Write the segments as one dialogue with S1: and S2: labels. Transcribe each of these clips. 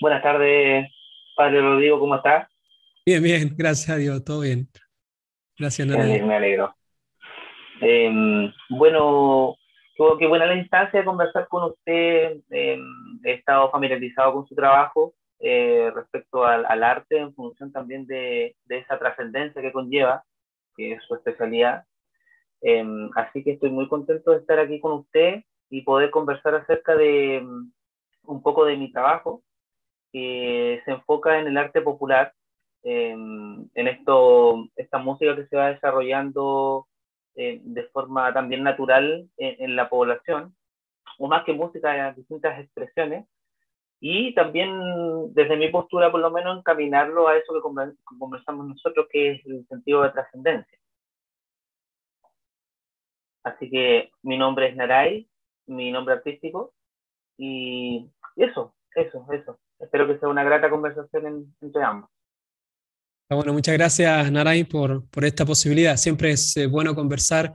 S1: Buenas tardes, Padre Rodrigo, ¿cómo estás?
S2: Bien, bien, gracias a Dios, todo bien. Gracias, Naray.
S1: Me alegro. Bueno, qué buena la instancia de conversar con usted. He estado familiarizado con su trabajo respecto al arte en función también de esa trascendencia que conlleva, que es su especialidad. Así que estoy muy contento de estar aquí con usted y poder conversar acerca de un poco de mi trabajo, que se enfoca en el arte popular, esta música que se va desarrollando de forma también natural en la población, o más que música, distintas expresiones, y también desde mi postura por lo menos encaminarlo a eso que conversamos nosotros, que es el sentido de trascendencia. Así que mi nombre es Naray, mi nombre artístico, y eso. Espero que sea una grata conversación entre ambos.
S2: Bueno, muchas gracias, Naray, por esta posibilidad. Siempre es bueno conversar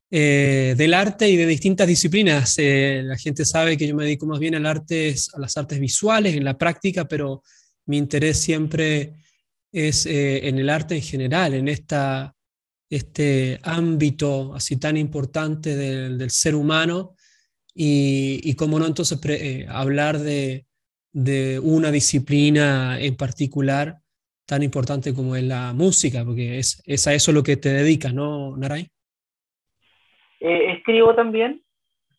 S2: del arte y de distintas disciplinas. La gente sabe que yo me dedico más bien al arte, a las artes visuales, en la práctica, pero mi interés siempre es en el arte en general, en este ámbito así tan importante del ser humano y cómo no entonces hablar de una disciplina en particular tan importante como es la música, porque es a eso lo que te dedicas, ¿no, Naray?
S1: Escribo también,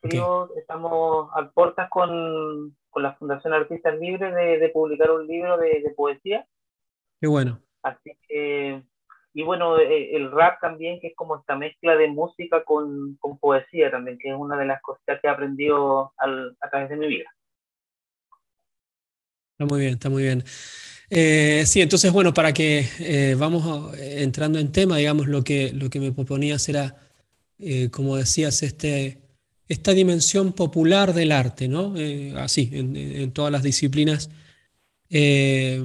S2: Ok,
S1: estamos a puertas con la Fundación Artistas Libres de publicar un libro de poesía,
S2: qué bueno.
S1: así que, y bueno, el rap también, que es como esta mezcla de música con poesía también, que es una de las cosas que he aprendido a través de mi vida.
S2: Está muy bien, está muy bien. Sí, entonces, bueno, para que vamos entrando en tema, digamos, lo que me proponías era, como decías, esta dimensión popular del arte, ¿no? Así, en todas las disciplinas. Eh,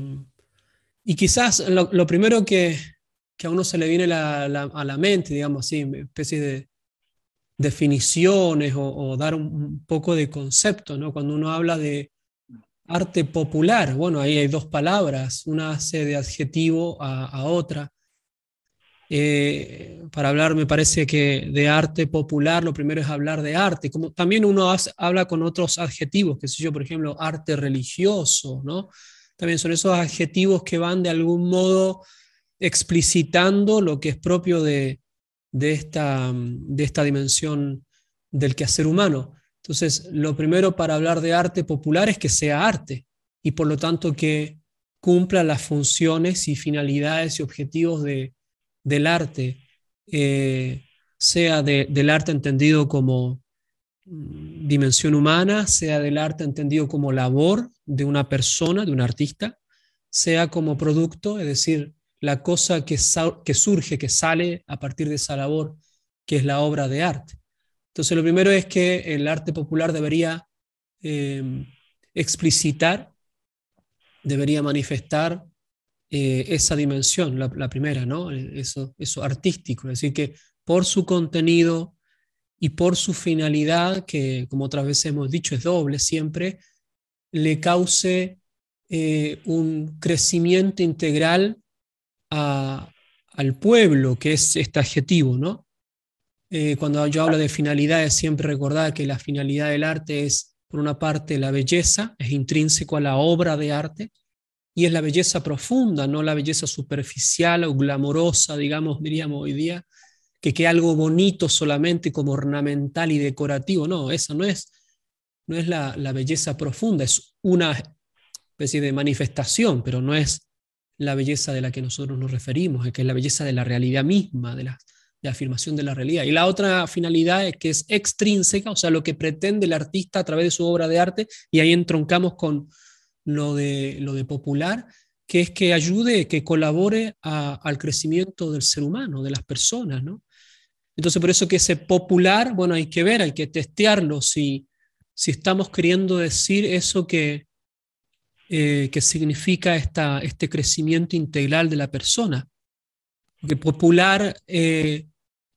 S2: y quizás lo primero que a uno se le viene a la mente, digamos así, especie de definiciones o dar un poco de concepto, ¿no? Cuando uno habla de arte popular, bueno, ahí hay dos palabras, una hace de adjetivo a otra. Para hablar, me parece que de arte popular, lo primero es hablar de arte, como también uno habla con otros adjetivos, que sé yo, por ejemplo, arte religioso, ¿no? También son esos adjetivos que van de algún modo explicitando lo que es propio de esta dimensión del quehacer humano. Entonces, lo primero para hablar de arte popular es que sea arte y por lo tanto que cumpla las funciones y finalidades y objetivos del arte, sea del arte entendido como dimensión humana, sea del arte entendido como labor de una persona, de un artista, sea como producto, es decir, la cosa que surge, que sale a partir de esa labor, que es la obra de arte. Entonces, lo primero es que el arte popular debería eh, explicitar, debería manifestar esa dimensión, la primera, ¿no? Eso artístico, es decir, que por su contenido y por su finalidad, que como otras veces hemos dicho es doble siempre, le cause un crecimiento integral a, al pueblo, que es este adjetivo, ¿no? Cuando yo hablo de finalidades, siempre recordar que la finalidad del arte es, por una parte, la belleza, es intrínseco a la obra de arte, y es la belleza profunda, no la belleza superficial o glamorosa, digamos, diríamos hoy día, que queda algo bonito solamente como ornamental y decorativo. No, esa no es la belleza profunda, es una especie de manifestación, pero no es la belleza de la que nosotros nos referimos, es que es la belleza de la realidad misma, de la afirmación de la realidad. Y la otra finalidad es que es extrínseca, o sea, lo que pretende el artista a través de su obra de arte, y ahí entroncamos con lo de popular, que es que ayude, que colabore al crecimiento del ser humano, de las personas, ¿no? Entonces, por eso que ese popular, bueno, hay que ver, hay que testearlo, si estamos queriendo decir eso que significa este crecimiento integral de la persona. Porque popular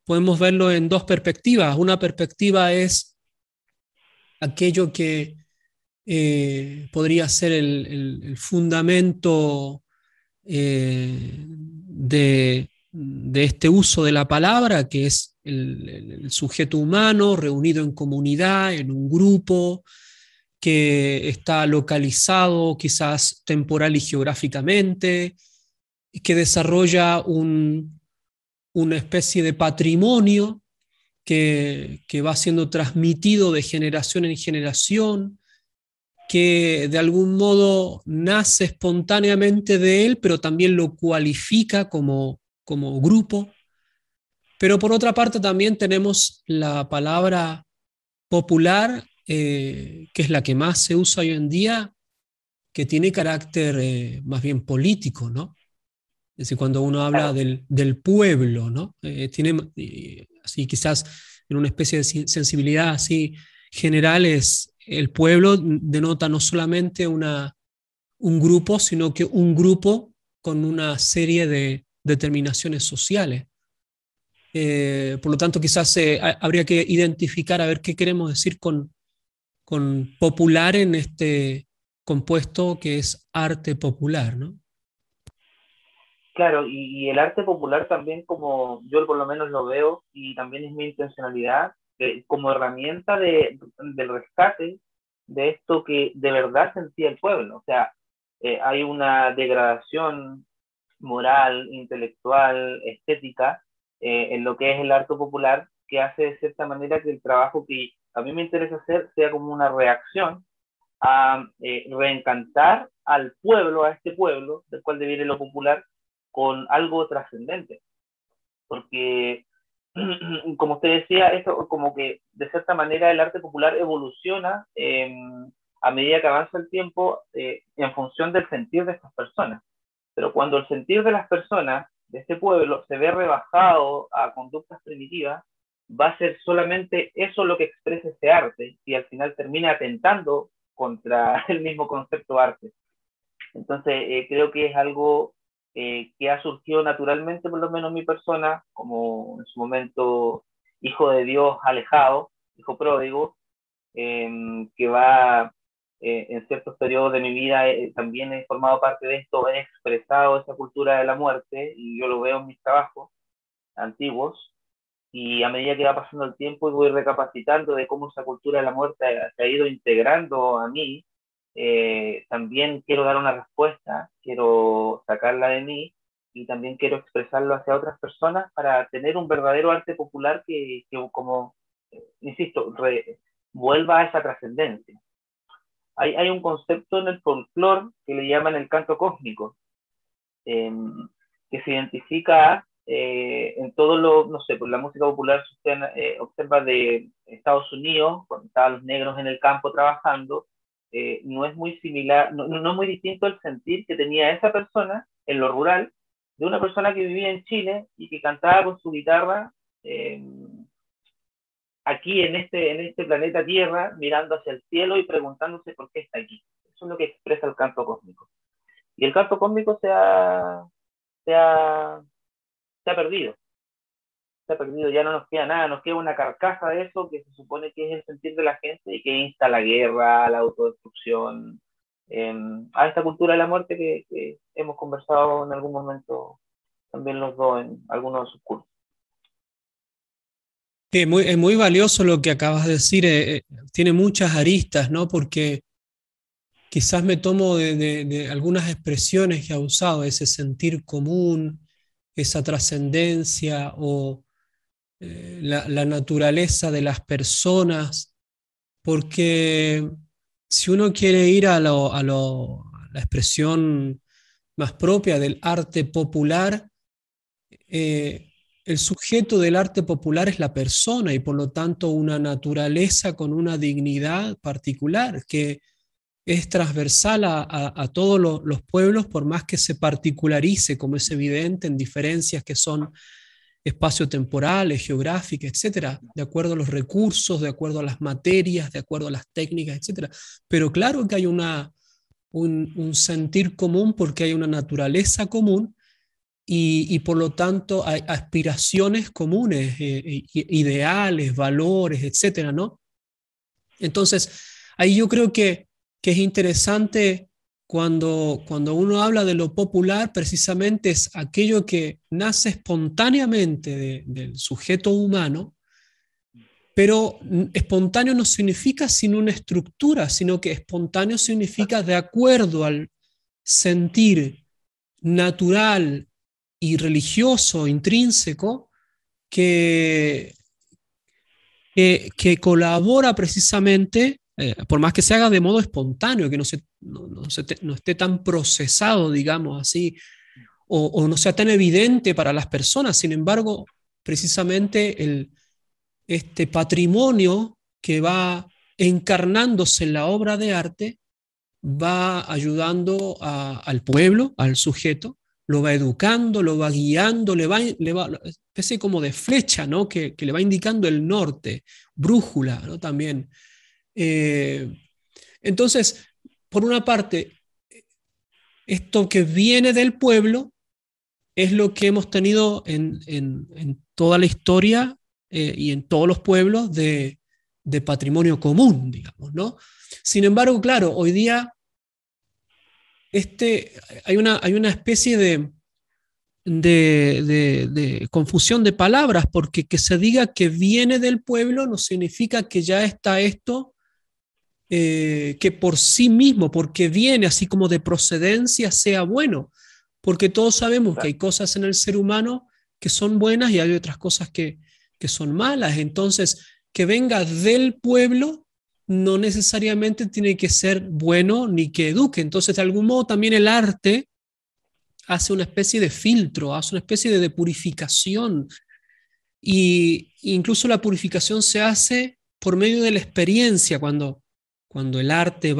S2: podemos verlo en dos perspectivas. Una perspectiva es aquello podría ser el fundamento de este uso de la palabra, que es el sujeto humano reunido en comunidad, en un grupo, que está localizado quizás temporal y geográficamente, y que desarrolla una especie de patrimonio que va siendo transmitido de generación en generación, que de algún modo nace espontáneamente de él, pero también lo cualifica como grupo. Pero por otra parte también tenemos la palabra popular, que es la que más se usa hoy en día, que tiene carácter más bien político, ¿no? Es decir, cuando uno habla
S1: Claro,
S2: del pueblo, ¿no? Tiene así quizás en una especie de sensibilidad así general, es el pueblo denota no solamente un grupo, sino que un grupo con una serie de determinaciones sociales. Por lo tanto, quizás habría que identificar a ver qué queremos decir con popular en este compuesto que es arte popular, ¿no?
S1: claro, y el arte popular también, como yo por lo menos lo veo, y también es mi intencionalidad, como herramienta del rescate de esto que de verdad sentía el pueblo. O sea, hay una degradación moral, intelectual, estética, en lo que es el arte popular, que hace de cierta manera que el trabajo que a mí me interesa hacer sea como una reacción a reencantar al pueblo, a este pueblo, del cual deviene lo popular, con algo trascendente. Porque, como usted decía, esto como que de cierta manera el arte popular evoluciona a medida que avanza el tiempo en función del sentir de estas personas. Pero cuando el sentir de las personas de este pueblo se ve rebajado a conductas primitivas, va a ser solamente eso lo que expresa ese arte y al final termina atentando contra el mismo concepto arte. Entonces, creo que es algo que ha surgido naturalmente, por lo menos en mi persona, como en su momento hijo de Dios alejado, hijo pródigo, que va en ciertos periodos de mi vida también he formado parte de esto, he expresado esa cultura de la muerte y yo lo veo en mis trabajos antiguos y a medida que va pasando el tiempo y voy recapacitando de cómo esa cultura de la muerte se ha ido integrando a mí, también quiero dar una respuesta, quiero sacarla de mí y también quiero expresarlo hacia otras personas para tener un verdadero arte popular que como, insisto, vuelva a esa trascendencia. Hay un concepto en el folclore que le llaman el canto cósmico, eh, que se identifica en todo lo, no sé, por la música popular, si usted observa de Estados Unidos, cuando estaban los negros en el campo trabajando, no es muy similar, no es muy distinto el sentir que tenía esa persona en lo rural de una persona que vivía en Chile y que cantaba con su guitarra aquí en este planeta Tierra, mirando hacia el cielo y preguntándose por qué está aquí. Eso es lo que expresa el canto cósmico. Y el canto cósmico se ha, se ha perdido, se ha perdido, ya no nos queda nada, nos queda una carcasa de eso que se supone que es el sentir de la gente y que insta a la guerra, a la autodestrucción, a esta cultura de la muerte que hemos conversado en algún momento también los dos en algunos de sus cursos.
S2: Es muy valioso lo que acabas de decir, tiene muchas aristas, ¿no? Porque quizás me tomo de algunas expresiones que ha usado, ese sentir común, esa trascendencia o la naturaleza de las personas, porque si uno quiere ir a la expresión más propia del arte popular, el sujeto del arte popular es la persona y por lo tanto una naturaleza con una dignidad particular que es transversal a todos los pueblos, por más que se particularice, como es evidente, en diferencias que son espaciotemporales, geográficas, etcétera, de acuerdo a los recursos, de acuerdo a las materias, de acuerdo a las técnicas, etcétera. Pero claro que hay un sentir común porque hay una naturaleza común y por lo tanto hay aspiraciones comunes, ideales, valores, etcétera, ¿no? Entonces, ahí yo creo que que es interesante cuando uno habla de lo popular, precisamente es aquello que nace espontáneamente del sujeto humano, pero espontáneo no significa sin una estructura, sino que espontáneo significa de acuerdo al sentir natural y religioso, intrínseco, que, que colabora precisamente, por más que se haga de modo espontáneo, que no esté tan procesado, digamos así, o no sea tan evidente para las personas. Sin embargo, precisamente este patrimonio que va encarnándose en la obra de arte va ayudando al pueblo, al sujeto, lo va educando, lo va guiando, le va especie como de flecha, ¿no? Que le va indicando el norte, brújula, ¿no? También. Eh, entonces, por una parte, esto que viene del pueblo es lo que hemos tenido en toda la historia y en todos los pueblos de patrimonio común, digamos, ¿no? Sin embargo, claro, hoy día hay una especie de confusión de palabras, porque que se diga que viene del pueblo no significa que ya está esto, que por sí mismo, porque viene así como de procedencia, sea bueno, porque todos sabemos que hay cosas en el ser humano que son buenas y hay otras cosas que son malas. Entonces, que venga del pueblo no necesariamente tiene que ser bueno ni que eduque. Entonces, de algún modo también el arte hace una especie de filtro, hace una especie de purificación, y incluso la purificación se hace por medio de la experiencia, cuando el arte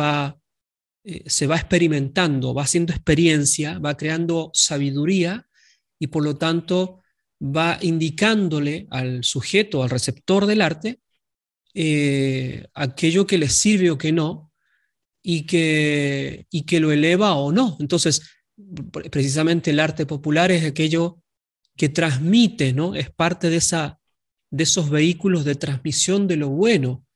S2: se va experimentando, va haciendo experiencia, va creando sabiduría y por lo tanto va indicándole al sujeto, al receptor del arte, aquello que le sirve o que no, y que lo eleva o no. Entonces, precisamente el arte popular es aquello que transmite, ¿no? Es parte de esos vehículos de transmisión de lo bueno.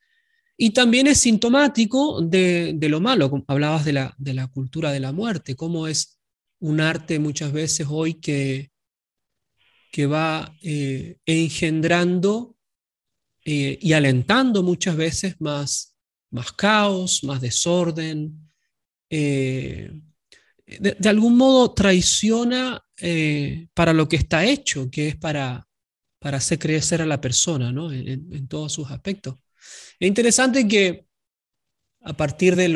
S2: Y también es sintomático de lo malo. Hablabas de la cultura de la muerte, cómo es un arte muchas veces hoy que va engendrando y alentando muchas veces más caos, más desorden. eh, de algún modo traiciona para lo que está hecho, que es para hacer crecer a la persona, ¿no? En todos sus aspectos. Es interesante que a partir de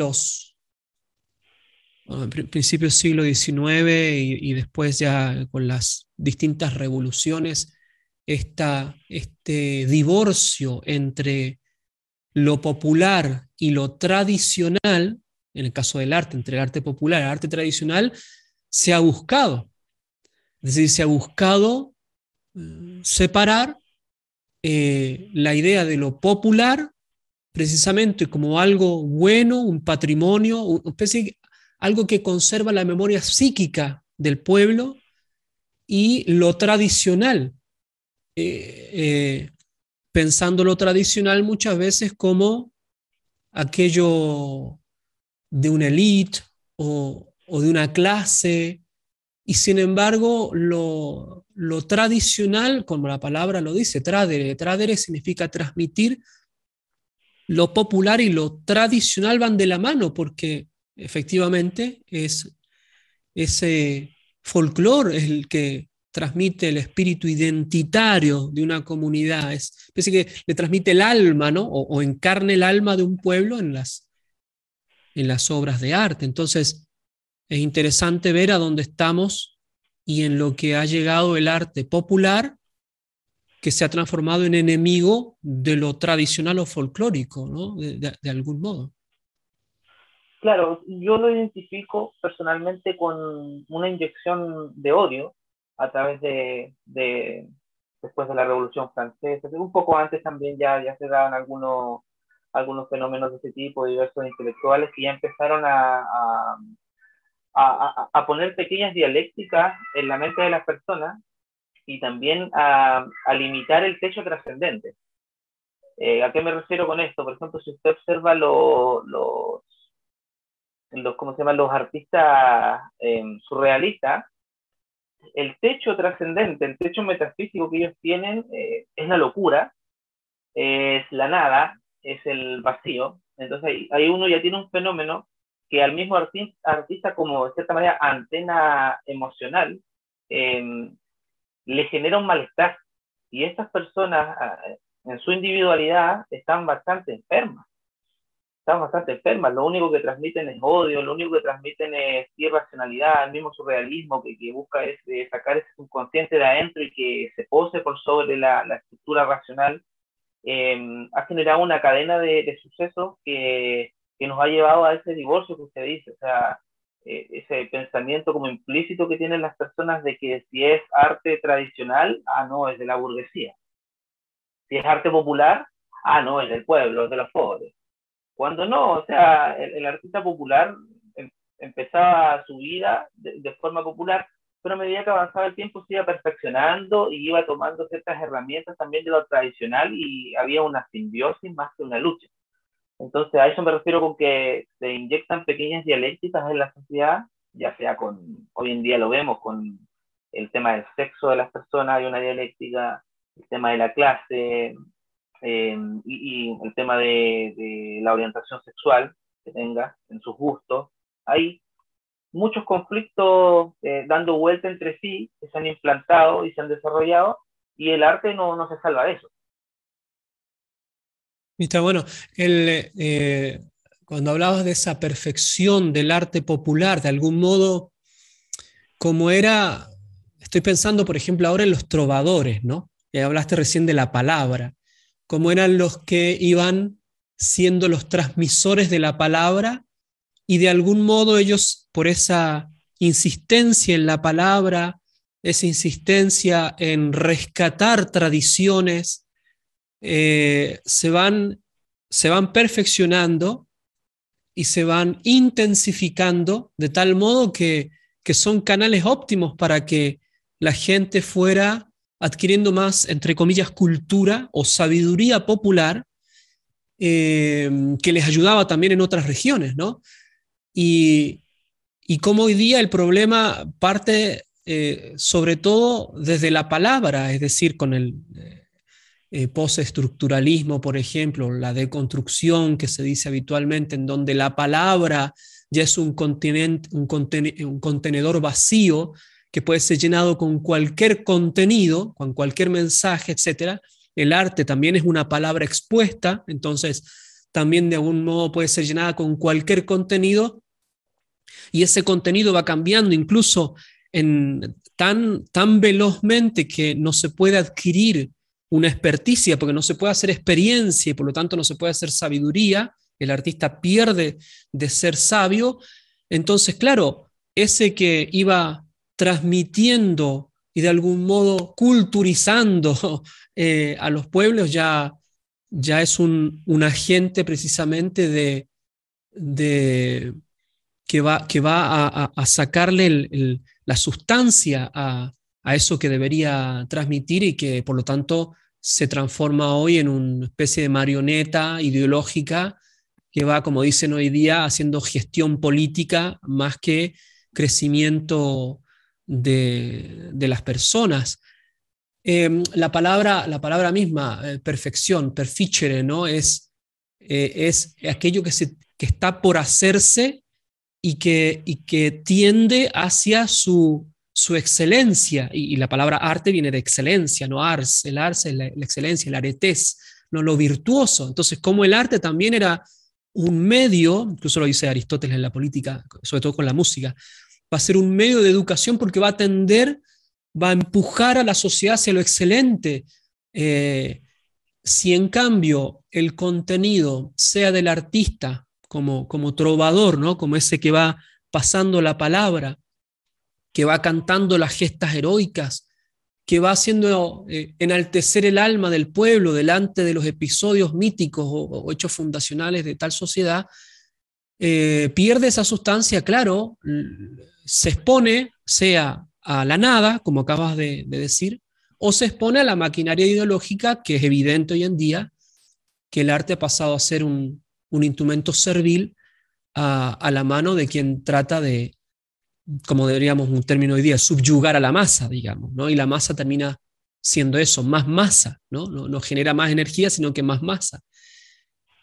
S2: principios del siglo XIX y después ya con las distintas revoluciones, este divorcio entre lo popular y lo tradicional, en el caso del arte, entre el arte popular y el arte tradicional, se ha buscado. Es decir, se ha buscado separar la idea de lo popular precisamente como algo bueno, un patrimonio, algo que conserva la memoria psíquica del pueblo, y lo tradicional, eh, eh, pensando lo tradicional muchas veces como aquello de una élite o de una clase, y sin embargo lo tradicional, como la palabra lo dice, tradere significa transmitir. Lo popular y lo tradicional van de la mano porque efectivamente es ese folclore es el que transmite el espíritu identitario de una comunidad, es decir, que le transmite el alma, ¿no? O encarna el alma de un pueblo en las obras de arte. Entonces, es interesante ver a dónde estamos y en lo que ha llegado el arte popular, que se ha transformado en enemigo de lo tradicional o folclórico, ¿no? De algún modo.
S1: Claro, yo lo identifico personalmente con una inyección de odio a través después de la Revolución Francesa, un poco antes también ya se daban algunos fenómenos de ese tipo, diversos intelectuales que ya empezaron a poner pequeñas dialécticas en la mente de las personas y también a limitar el techo trascendente. ¿A qué me refiero con esto? Por ejemplo, si usted observa ¿cómo se llaman? Los artistas surrealistas, el techo trascendente, el techo metafísico que ellos tienen es la locura, es la nada, es el vacío. Entonces ahí uno ya tiene un fenómeno que al mismo artista como de cierta manera antena emocional, le genera un malestar. Y estas personas en su individualidad están bastante enfermas. Están bastante enfermas. Lo único que transmiten es odio, lo único que transmiten es irracionalidad, el mismo surrealismo que busca es sacar ese subconsciente de adentro y que se pose por sobre la estructura racional. Ha generado una cadena de sucesos que nos ha llevado a ese divorcio que usted dice. O sea, ese pensamiento como implícito que tienen las personas de que si es arte tradicional, no, es de la burguesía. Si es arte popular, no, es del pueblo, es de los pobres. Cuando no, o sea, el artista popular empezaba su vida de forma popular, pero a medida que avanzaba el tiempo se iba perfeccionando y iba tomando ciertas herramientas también de lo tradicional y había una simbiosis más que una lucha. Entonces a eso me refiero con que se inyectan pequeñas dialécticas en la sociedad, ya sea hoy en día lo vemos con el tema del sexo de las personas, hay una dialéctica, el tema de la clase, y el tema de la orientación sexual que tenga en sus gustos. Hay muchos conflictos dando vuelta entre sí que se han implantado y se han desarrollado, y el arte no se salva de eso.
S2: Está bueno. Cuando hablabas de esa perfección del arte popular, de algún modo, como era, estoy pensando, por ejemplo, ahora en los trovadores, ¿no? Y hablaste recién de la palabra, cómo eran los que iban siendo los transmisores de la palabra y de algún modo ellos, por esa insistencia en la palabra, esa insistencia en rescatar tradiciones, se van perfeccionando y se van intensificando de tal modo que son canales óptimos para que la gente fuera adquiriendo más, entre comillas, cultura o sabiduría popular, que les ayudaba también en otras regiones, ¿no? Y como hoy día el problema parte sobre todo desde la palabra, es decir, con el postestructuralismo, por ejemplo, la deconstrucción que se dice habitualmente, en donde la palabra ya es un contenedor vacío que puede ser llenado con cualquier contenido, con cualquier mensaje, etc. El arte también es una palabra expuesta, entonces también de algún modo puede ser llenada con cualquier contenido, y ese contenido va cambiando incluso tan velozmente que no se puede adquirir una experticia, porque no se puede hacer experiencia y por lo tanto no se puede hacer sabiduría. El artista pierde de ser sabio. Entonces, claro, ese que iba transmitiendo y de algún modo culturizando a los pueblos ya es un agente precisamente que va a sacarle la sustancia a eso que debería transmitir y que por lo tanto se transforma hoy en una especie de marioneta ideológica que va, como dicen hoy día, haciendo gestión política más que crecimiento de las personas. La palabra misma, perfección, perficere, ¿no? Es aquello que está por hacerse y que tiende hacia su excelencia, y la palabra arte viene de excelencia, no ars, el ars es la excelencia, el aretés, no lo virtuoso. Entonces, como el arte también era un medio, incluso lo dice Aristóteles en la política, sobre todo con la música, va a ser un medio de educación porque va a empujar a la sociedad hacia lo excelente. Si en cambio el contenido sea del artista como trovador, ¿no? Como ese que va pasando la palabra, que va cantando las gestas heroicas, que va haciendo enaltecer el alma del pueblo delante de los episodios míticos o hechos fundacionales de tal sociedad, pierde esa sustancia, claro, se expone, sea a la nada, como acabas de decir, o se expone a la maquinaria ideológica, que es evidente hoy en día que el arte ha pasado a ser un instrumento servil a la mano de quien trata de, como diríamos un término hoy día, subyugar a la masa, digamos, ¿no? Y la masa termina siendo eso, más masa, ¿no? No genera más energía, sino que más masa.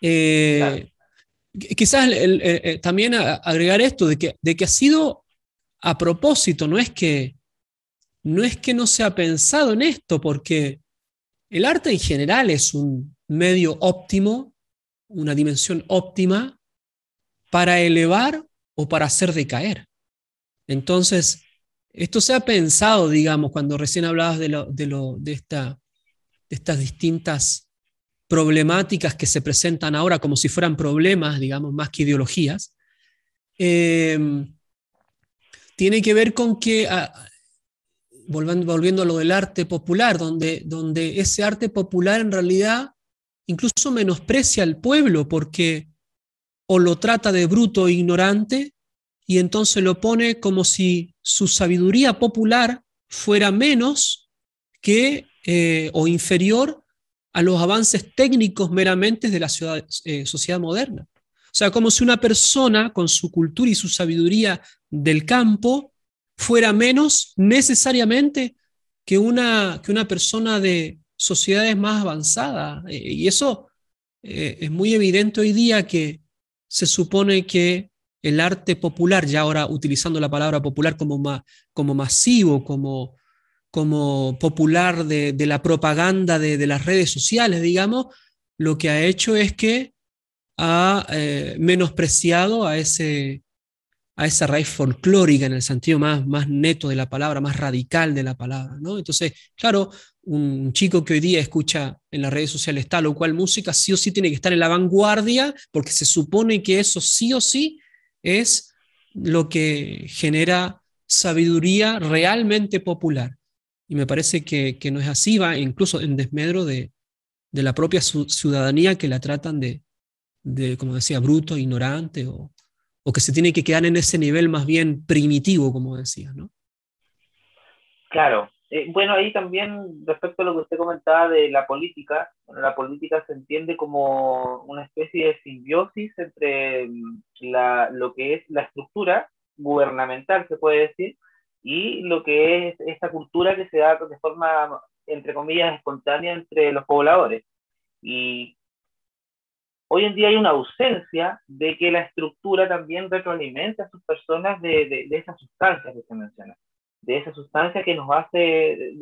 S1: Claro,
S2: Eh, Quizás también agregar esto de que ha sido a propósito, no es que no se ha pensado en esto, porque el arte en general es un medio óptimo, una dimensión óptima para elevar o para hacer decaer. Entonces, esto se ha pensado, digamos, cuando recién hablabas de estas distintas problemáticas que se presentan ahora como si fueran problemas, digamos, más que ideologías, eh, tiene que ver con que, volviendo a lo del arte popular, donde ese arte popular en realidad incluso menosprecia al pueblo porque o lo trata de bruto e ignorante y entonces lo pone como si su sabiduría popular fuera menos que o inferior a los avances técnicos meramente de la sociedad moderna. O sea, como si una persona con su cultura y su sabiduría del campo fuera menos necesariamente que una persona de sociedades más avanzadas. Y eso es muy evidente hoy día que se supone que el arte popular, ya ahora utilizando la palabra popular como masivo, como popular de la propaganda de las redes sociales, digamos, lo que ha hecho es que ha menospreciado a esa raíz folclórica en el sentido más neto de la palabra, más radical de la palabra, ¿no? Entonces, claro, un chico que hoy día escucha en las redes sociales tal o cual música, sí o sí tiene que estar en la vanguardia, porque se supone que eso sí o sí es lo que genera sabiduría realmente popular. Y me parece que no es así, va incluso en desmedro de la propia ciudadanía que la tratan de, como decía, bruto, ignorante o que se tiene que quedar en ese nivel más bien primitivo, como decía, ¿no?
S1: claro. Bueno, ahí también respecto a lo que usted comentaba de la política, bueno, la política se entiende como una especie de simbiosis entre lo que es la estructura gubernamental, se puede decir, y lo que es esta cultura que se da de forma, entre comillas, espontánea entre los pobladores. Y hoy en día hay una ausencia de que la estructura también retroalimenta a sus personas de esa sustancia que se menciona, de esa sustancia que nos hace,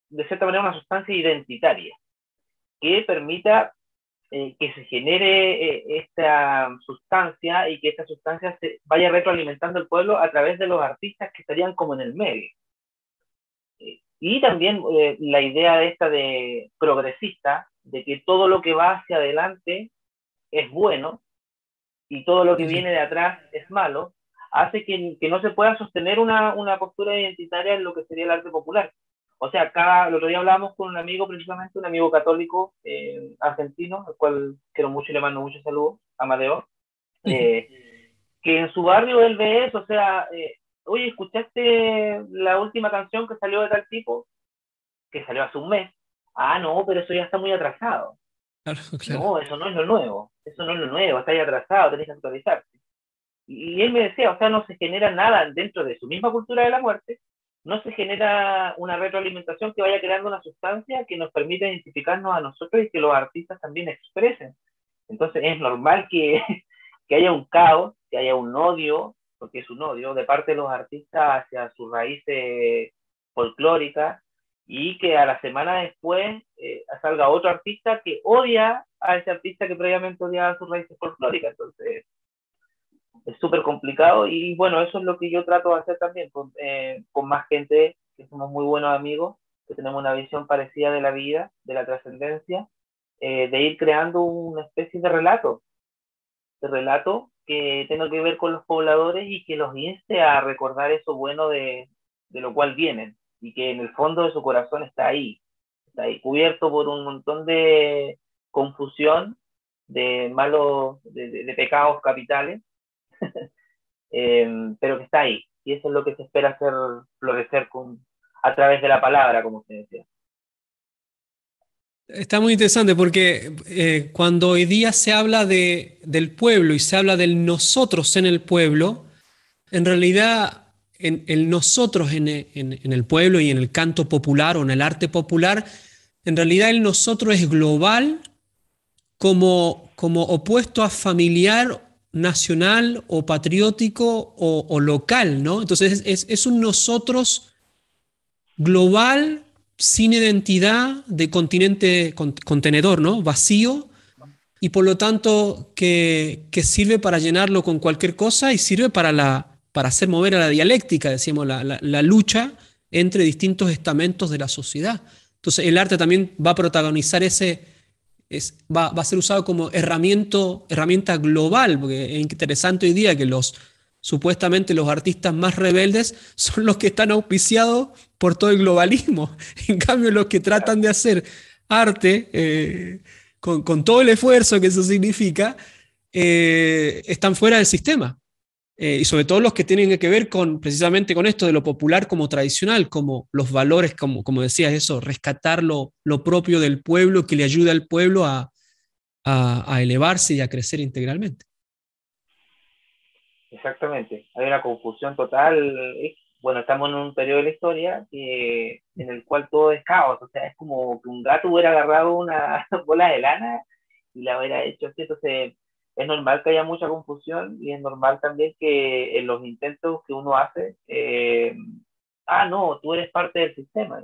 S1: de cierta manera, una sustancia identitaria, que permita que se genere esta sustancia y que esta sustancia se vaya retroalimentando el pueblo a través de los artistas que estarían como en el medio. Y también la idea de esta de progresista, de que todo lo que va hacia adelante es bueno y todo lo que
S2: Sí, sí.
S1: viene de atrás es malo, hace que no se pueda sostener una postura identitaria en lo que sería el arte popular. O sea, el otro día hablábamos con un amigo, precisamente un amigo católico argentino, al cual quiero mucho y le mando muchos saludos, Amadeo, eh, que en su barrio él ve eso, o sea, oye, ¿escuchaste la última canción que salió de tal tipo? Que salió hace un mes. Ah, no, pero eso ya está muy atrasado.
S2: Claro, claro.
S1: No, eso no es lo nuevo, eso no es lo nuevo, está ahí atrasado, tenés que actualizarte. Y él me decía, o sea, no se genera nada dentro de su misma cultura de la muerte, no se genera una retroalimentación que vaya creando una sustancia que nos permita identificarnos a nosotros y que los artistas también expresen. Entonces es normal que, que haya un caos, que haya un odio, porque es un odio, de parte de los artistas hacia sus raíces folclóricas, y que a la semana después salga otro artista que odia a ese artista que previamente odiaba sus raíces folclóricas. Entonces es súper complicado y bueno, eso es lo que yo trato de hacer también con más gente que somos muy buenos amigos, que tenemos una visión parecida de la vida, de la trascendencia, de ir creando una especie de relato que tenga que ver con los pobladores y que los inste a recordar eso bueno de lo cual vienen y que en el fondo de su corazón está ahí cubierto por un montón de confusión, de malos, de pecados capitales, pero que está ahí. Y eso es lo que se espera hacer florecer a través de la palabra, como usted decía.
S2: Está muy interesante porque cuando hoy día se habla del pueblo y se habla del nosotros en el pueblo, en realidad en el nosotros en el pueblo y en el canto popular o en el arte popular, en realidad el nosotros es global como opuesto a familiar, nacional o patriótico o local, ¿no? Entonces es un nosotros global, sin identidad, de continente contenedor, ¿no? Vacío, y por lo tanto que sirve para llenarlo con cualquier cosa y sirve para hacer mover a la dialéctica, decíamos, la lucha entre distintos estamentos de la sociedad. Entonces el arte también va a protagonizar va a ser usado como herramienta global, porque es interesante hoy día que supuestamente los artistas más rebeldes son los que están auspiciados por todo el globalismo. En cambio, los que tratan de hacer arte con todo el esfuerzo que eso significa, están fuera del sistema. Y sobre todo los que tienen que ver precisamente con esto de lo popular como tradicional, como los valores, como decías, eso, rescatar lo propio del pueblo que le ayuda al pueblo a elevarse y a crecer integralmente.
S1: Exactamente, hay una confusión total. Bueno, estamos en un periodo de la historia en el cual todo es caos, o sea, es como que un gato hubiera agarrado una bola de lana y la hubiera hecho así. Entonces es normal que haya mucha confusión y es normal también que en los intentos que uno hace, no, tú eres parte del sistema.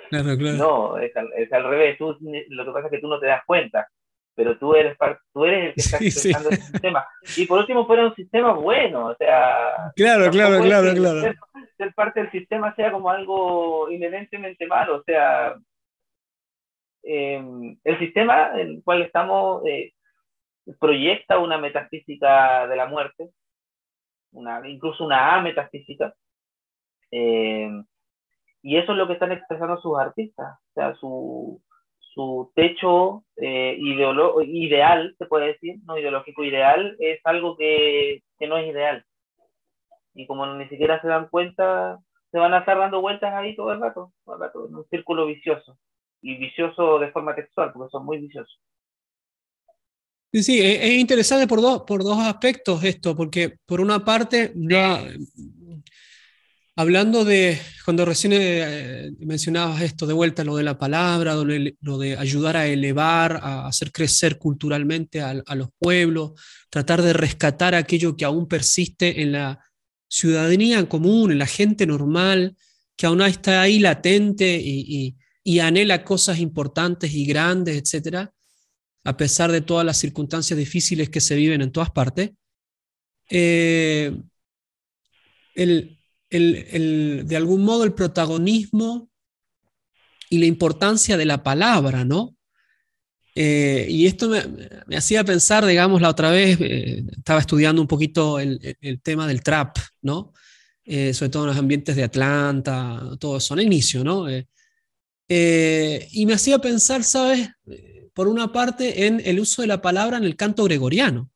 S2: Claro, claro.
S1: No, es al revés. Lo que pasa es que tú no te das cuenta, pero tú eres el que está
S2: Sí, sí.
S1: expresando ese sistema. Y por último, fuera un sistema bueno, o sea,
S2: Claro, claro,
S1: tampoco es
S2: claro,
S1: que
S2: claro.
S1: ser parte del sistema sea como algo inherentemente malo. O sea, el sistema en el cual estamos proyecta una metafísica de la muerte, incluso una ametafísica. Eh, Y eso es lo que están expresando sus artistas. O sea, su techo ideal, se puede decir, no ideológico, ideal, es algo que no es ideal. Y como ni siquiera se dan cuenta, se van a estar dando vueltas ahí todo el rato, en un círculo vicioso. Y vicioso de forma textual, porque son muy viciosos.
S2: Sí, sí, es interesante por dos aspectos esto, porque por una parte, ya hablando cuando recién mencionabas esto de vuelta, lo de la palabra, lo de ayudar a elevar, a hacer crecer culturalmente a los pueblos, tratar de rescatar aquello que aún persiste en la ciudadanía común, en la gente normal, que aún está ahí latente y anhela cosas importantes y grandes, etcétera, a pesar de todas las circunstancias difíciles que se viven en todas partes. Eh, el, de algún modo el protagonismo y la importancia de la palabra, ¿no? Y esto me hacía pensar, digamos, la otra vez, estaba estudiando un poquito el tema del trap, ¿no? Sobre todo en los ambientes de Atlanta, todo eso, al inicio, ¿no? Y me hacía pensar, ¿sabes? Por una parte, en el uso de la palabra en el canto gregoriano,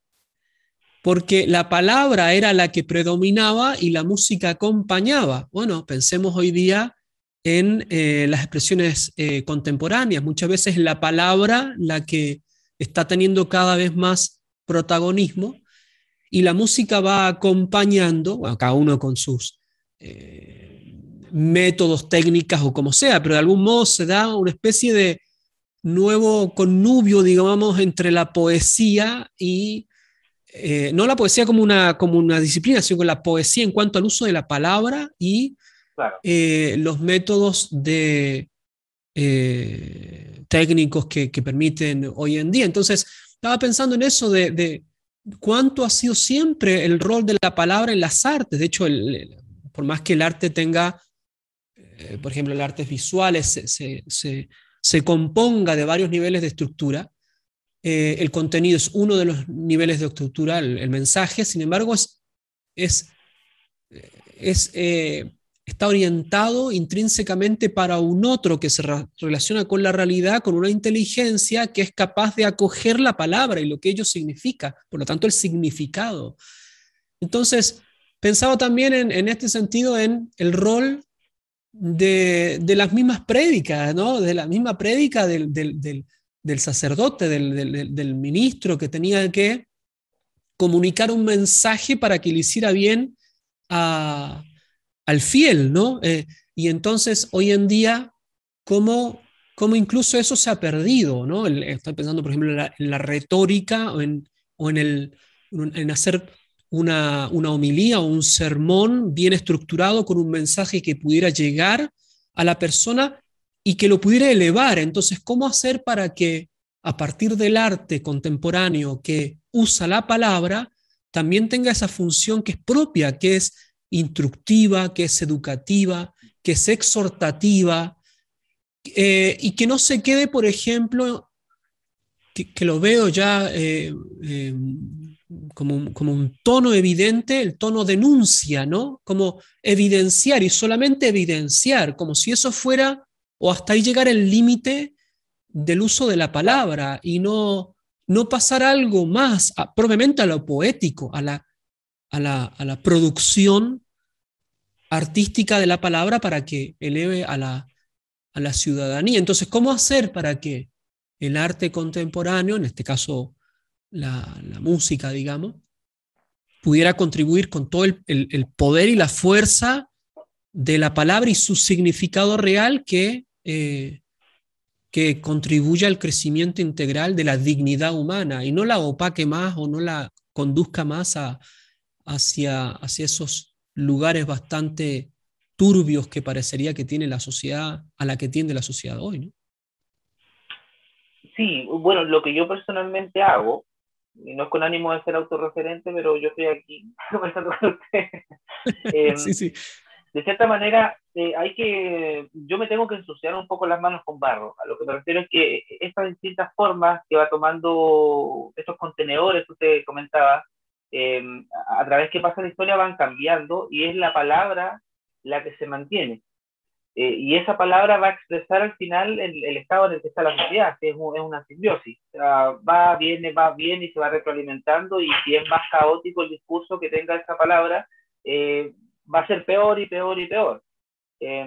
S2: porque la palabra era la que predominaba y la música acompañaba. Bueno, pensemos hoy día en las expresiones contemporáneas. Muchas veces la palabra la que está teniendo cada vez más protagonismo y la música va acompañando, bueno, cada uno con sus métodos, técnicas o como sea, pero de algún modo se da una especie de nuevo connubio, digamos, entre la poesía y no la poesía como una disciplina, sino la poesía en cuanto al uso de la palabra y
S1: Claro.
S2: los métodos técnicos que permiten hoy en día. Entonces, estaba pensando en eso de cuánto ha sido siempre el rol de la palabra en las artes. De hecho, por más que el arte tenga, por ejemplo, el arte visual se componga de varios niveles de estructura, el contenido es uno de los niveles de estructura, el mensaje, sin embargo, es, es, está orientado intrínsecamente para un otro que se relaciona con la realidad, con una inteligencia que es capaz de acoger la palabra y lo que ello significa, por lo tanto, el significado. Entonces, pensaba también en este sentido en el rol de las mismas prédicas, ¿no? De la misma prédica del sacerdote, del ministro que tenía que comunicar un mensaje para que le hiciera bien al fiel, ¿no? Y entonces hoy en día, ¿cómo incluso eso se ha perdido, ¿no? Estoy pensando, por ejemplo, en la retórica o en hacer una homilía o un sermón bien estructurado con un mensaje que pudiera llegar a la persona y que lo pudiera elevar. Entonces, ¿cómo hacer para que a partir del arte contemporáneo que usa la palabra, también tenga esa función que es propia, que es instructiva, que es educativa, que es exhortativa, y que no se quede, por ejemplo, que lo veo ya como un tono evidente, el tono denuncia, ¿no? Como evidenciar y solamente evidenciar, como si eso fuera, o hasta ahí llegar el límite del uso de la palabra y no pasar algo más, propiamente a lo poético, a la producción artística de la palabra para que eleve a la ciudadanía. Entonces, ¿cómo hacer para que el arte contemporáneo, en este caso la música, digamos, pudiera contribuir con todo el poder y la fuerza de la palabra y su significado real que contribuya al crecimiento integral de la dignidad humana y no la opaque más o no la conduzca más hacia esos lugares bastante turbios que parecería que tiene la sociedad, a la que tiende la sociedad hoy, ¿no?
S1: Sí, bueno, lo que yo personalmente hago, y no es con ánimo de ser autorreferente, pero yo estoy aquí conversando con usted.
S2: Sí, sí.
S1: De cierta manera, yo me tengo que ensuciar un poco las manos con barro. A lo que me refiero es que estas distintas formas que va tomando estos contenedores que usted comentaba, eh, a través que pasa la historia van cambiando y es la palabra la que se mantiene. Y esa palabra va a expresar al final el estado en el que está la sociedad, que es una simbiosis. O sea, va, viene y se va retroalimentando, y si es más caótico el discurso que tenga esa palabra, va a ser peor y peor y peor. Eh,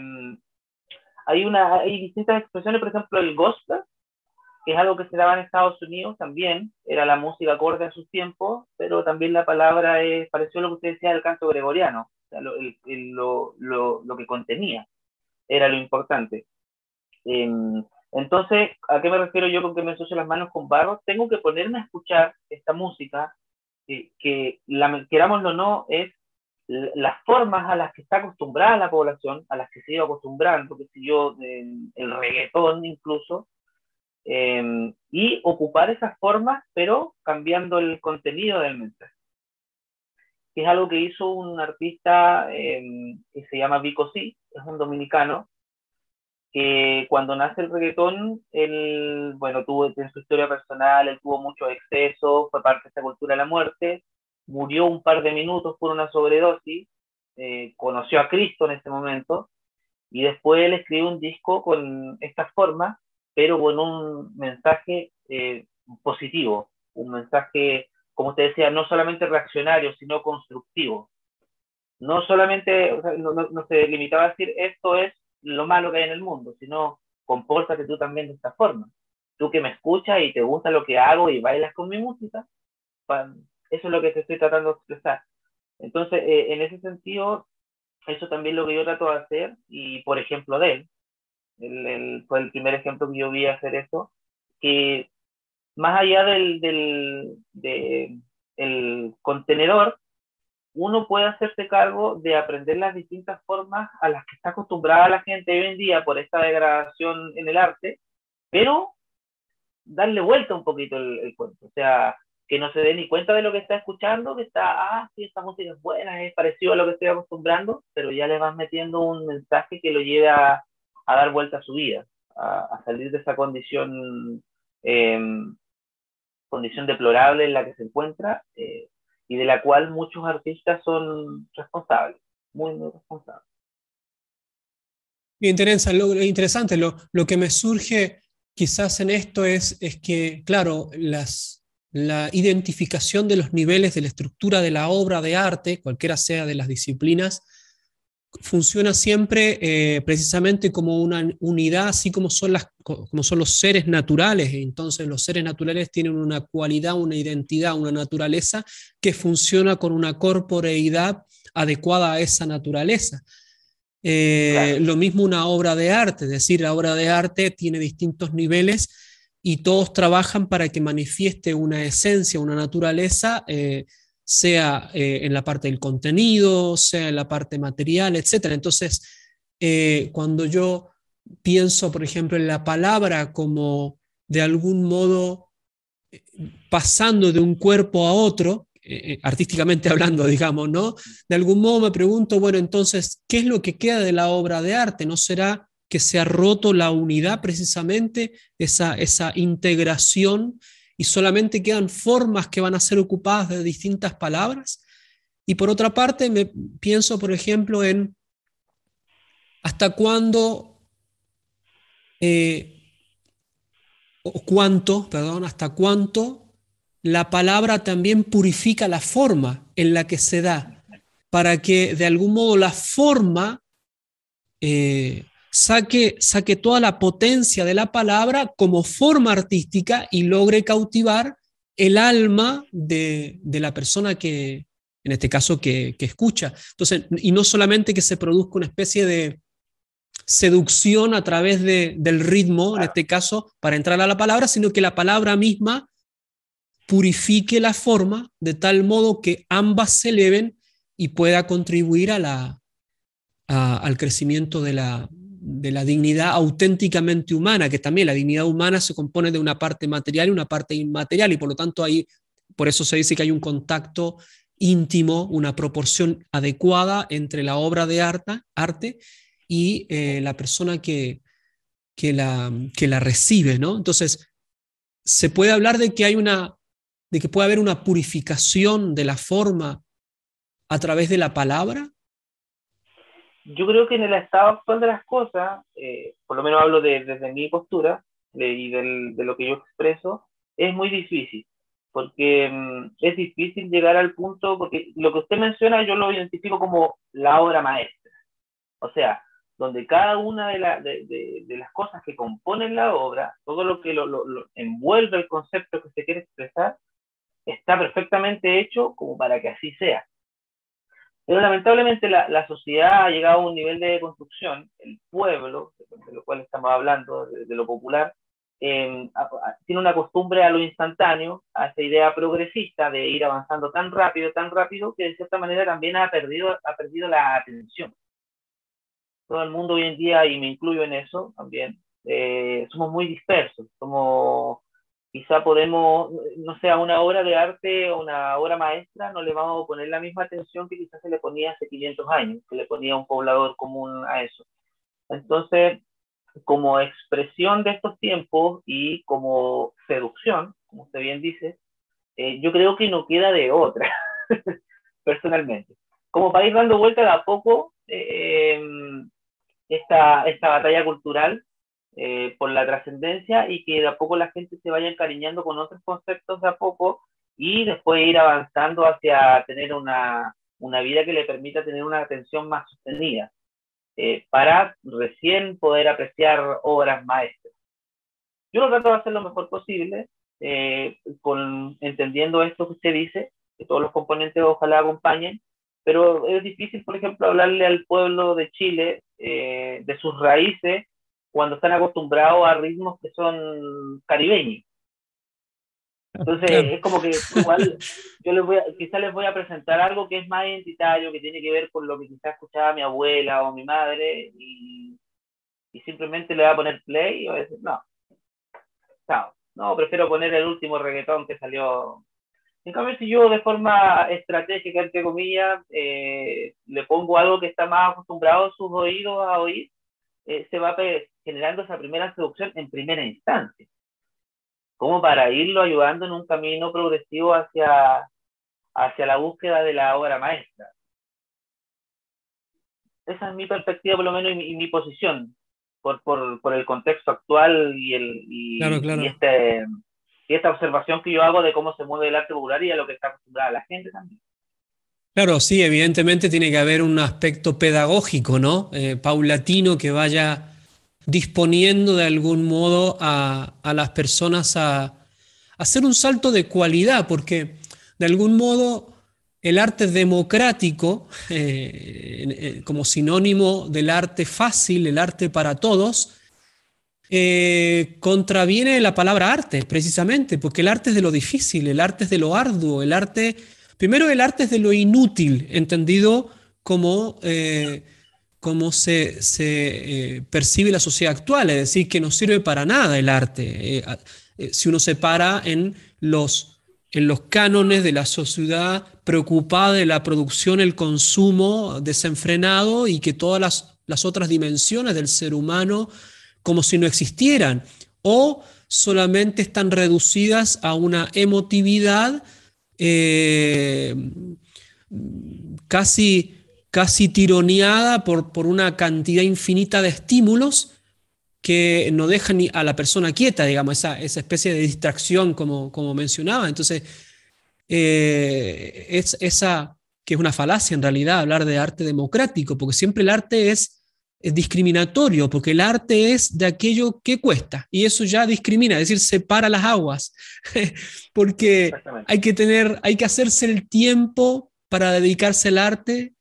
S1: hay distintas expresiones, por ejemplo, el gospel, que es algo que se daba en Estados Unidos también, era la música acorde a sus tiempos, pero también la palabra pareció lo que usted decía del canto gregoriano, o sea, lo que contenía era lo importante. Eh, entonces, ¿a qué me refiero yo con que me ensucio las manos con barro? Tengo que ponerme a escuchar esta música querámoslo o no, es las formas a las que está acostumbrada la población, a las que se iba acostumbrando, que si yo, el reggaetón incluso, y ocupar esas formas, pero cambiando el contenido del mensaje. Que es algo que hizo un artista que se llama Vico C, es un dominicano, que cuando nace el reggaetón, él, bueno, tuvo en su historia personal, él tuvo muchos excesos, fue parte de esta cultura de la muerte, murió un par de minutos por una sobredosis, conoció a Cristo en ese momento, y después él escribió un disco con estas formas, pero con un mensaje positivo, un mensaje, como usted decía, no solamente reaccionario, sino constructivo. No solamente, o sea, no se limitaba a decir esto es lo malo que hay en el mundo, sino compórtate tú también de esta forma. Tú que me escuchas y te gusta lo que hago y bailas con mi música, eso es lo que te estoy tratando de expresar. Entonces, en ese sentido, eso también es lo que yo trato de hacer, y por ejemplo de él fue el primer ejemplo que yo vi hacer eso, que más allá del contenedor, uno puede hacerse cargo de aprender las distintas formas a las que está acostumbrada la gente hoy en día por esta degradación en el arte, pero darle vuelta un poquito el cuento. O sea, que no se dé ni cuenta de lo que está escuchando, que sí, esta música es buena, es parecido a lo que estoy acostumbrando, pero ya le vas metiendo un mensaje que lo lleve a dar vuelta a su vida, a salir de esa eh, condición deplorable en la que se encuentra, y de la cual muchos artistas son responsables, muy, muy responsables.
S2: Interesante. Lo que me surge quizás en esto es que, claro, la identificación de los niveles de la estructura de la obra de arte, cualquiera sea de las disciplinas, funciona siempre precisamente como una unidad, así como son los seres naturales. Entonces los seres naturales tienen una cualidad, una identidad, una naturaleza que funciona con una corporeidad adecuada a esa naturaleza.
S1: Claro,
S2: Lo mismo una obra de arte, es decir, la obra de arte tiene distintos niveles y todos trabajan para que manifieste una esencia, una naturaleza, sea en la parte del contenido, sea en la parte material, etcétera. Entonces, cuando yo pienso, por ejemplo, en la palabra como de algún modo pasando de un cuerpo a otro, artísticamente hablando, digamos, ¿no? De algún modo me pregunto, bueno, entonces, ¿qué es lo que queda de la obra de arte? ¿No será que se ha roto la unidad precisamente, esa integración, y solamente quedan formas que van a ser ocupadas de distintas palabras? Y por otra parte, me pienso, por ejemplo, en hasta cuándo, eh, o cuánto, perdón, hasta cuánto la palabra también purifica la forma en la que se da, para que de algún modo la forma saque toda la potencia de la palabra como forma artística y logre cautivar el alma de la persona que, en este caso, que escucha. Entonces, y no solamente que se produzca una especie de seducción a través del ritmo, en
S1: claro.
S2: este caso, para entrar a la palabra, sino que la palabra misma purifique la forma de tal modo que ambas se eleven y pueda contribuir al crecimiento de la dignidad auténticamente humana, que también la dignidad humana se compone de una parte material y una parte inmaterial, y por lo tanto por eso se dice que hay un contacto íntimo, una proporción adecuada entre la obra de arte y la persona que la recibe, ¿no? Entonces, se puede hablar de que puede haber una purificación de la forma a través de la palabra.
S1: Yo creo que en el estado actual de las cosas, por lo menos hablo desde mi postura y de lo que yo expreso, es muy difícil, porque es difícil llegar al punto, porque lo que usted menciona yo lo identifico como la obra maestra, o sea, donde cada una de las cosas que componen la obra, todo lo que lo envuelve el concepto que se quiere expresar, está perfectamente hecho como para que así sea. Pero lamentablemente la sociedad ha llegado a un nivel de construcción, el pueblo, de lo cual estamos hablando, de lo popular, tiene una costumbre a lo instantáneo, a esa idea progresista de ir avanzando tan rápido, que de cierta manera también ha perdido la atención. Todo el mundo hoy en día, y me incluyo en eso también, somos muy dispersos, quizá podemos, no sé, a una obra de arte o una obra maestra no le vamos a poner la misma atención que quizás se le ponía hace 500 años, que le ponía un poblador común a eso. Entonces, como expresión de estos tiempos y como seducción, como usted bien dice, yo creo que no queda de otra, personalmente. Como para ir dando vuelta de a poco esta batalla cultural por la trascendencia y que de a poco la gente se vaya encariñando con otros conceptos de a poco y después ir avanzando hacia tener una vida que le permita tener una atención más sostenida para recién poder apreciar obras maestras. Yo lo trato de hacer lo mejor posible, entendiendo esto que usted dice, que todos los componentes ojalá acompañen, pero es difícil, por ejemplo, hablarle al pueblo de Chile de sus raíces cuando están acostumbrados a ritmos que son caribeños. Entonces,
S2: Claro.
S1: es como que igual quizás les voy a presentar algo que es más identitario, que tiene que ver con lo que quizás escuchaba mi abuela o mi madre, y simplemente le voy a poner play y voy a decir, no, no, no, prefiero poner el último reggaetón que salió. En cambio, si yo de forma estratégica, entre comillas, le pongo algo que está más acostumbrado a sus oídos a oír, se va generando esa primera seducción en primera instancia, como para irlo ayudando en un camino progresivo hacia la búsqueda de la obra maestra. Esa es mi perspectiva, por lo menos, y mi posición, por el contexto actual
S2: Claro, claro.
S1: y esta observación que yo hago de cómo se mueve el arte popular y a lo que está acostumbrada la gente también.
S2: Claro, sí, evidentemente tiene que haber un aspecto pedagógico, ¿no? Paulatino, que vaya disponiendo de algún modo a las personas a hacer un salto de cualidad, porque de algún modo el arte democrático, como sinónimo del arte fácil, el arte para todos, contraviene la palabra arte, precisamente, porque el arte es de lo difícil, el arte es de lo arduo, el arte, primero el arte es de lo inútil, entendido como, como se percibe la sociedad actual, es decir, que no sirve para nada el arte. Si uno se para en los cánones de la sociedad preocupada de la producción, el consumo desenfrenado y que todas las otras dimensiones del ser humano como si no existieran, o solamente están reducidas a una emotividad eh, casi, casi tironeada por una cantidad infinita de estímulos que no dejan ni a la persona quieta, digamos, esa especie de distracción como mencionaba. Entonces, esa que es una falacia en realidad hablar de arte democrático, porque siempre el arte es discriminatorio, porque el arte es de aquello que cuesta, y eso ya discrimina, es decir, separa las aguas, porque
S1: Exactamente.
S2: hay que hacerse el tiempo para dedicarse al arte,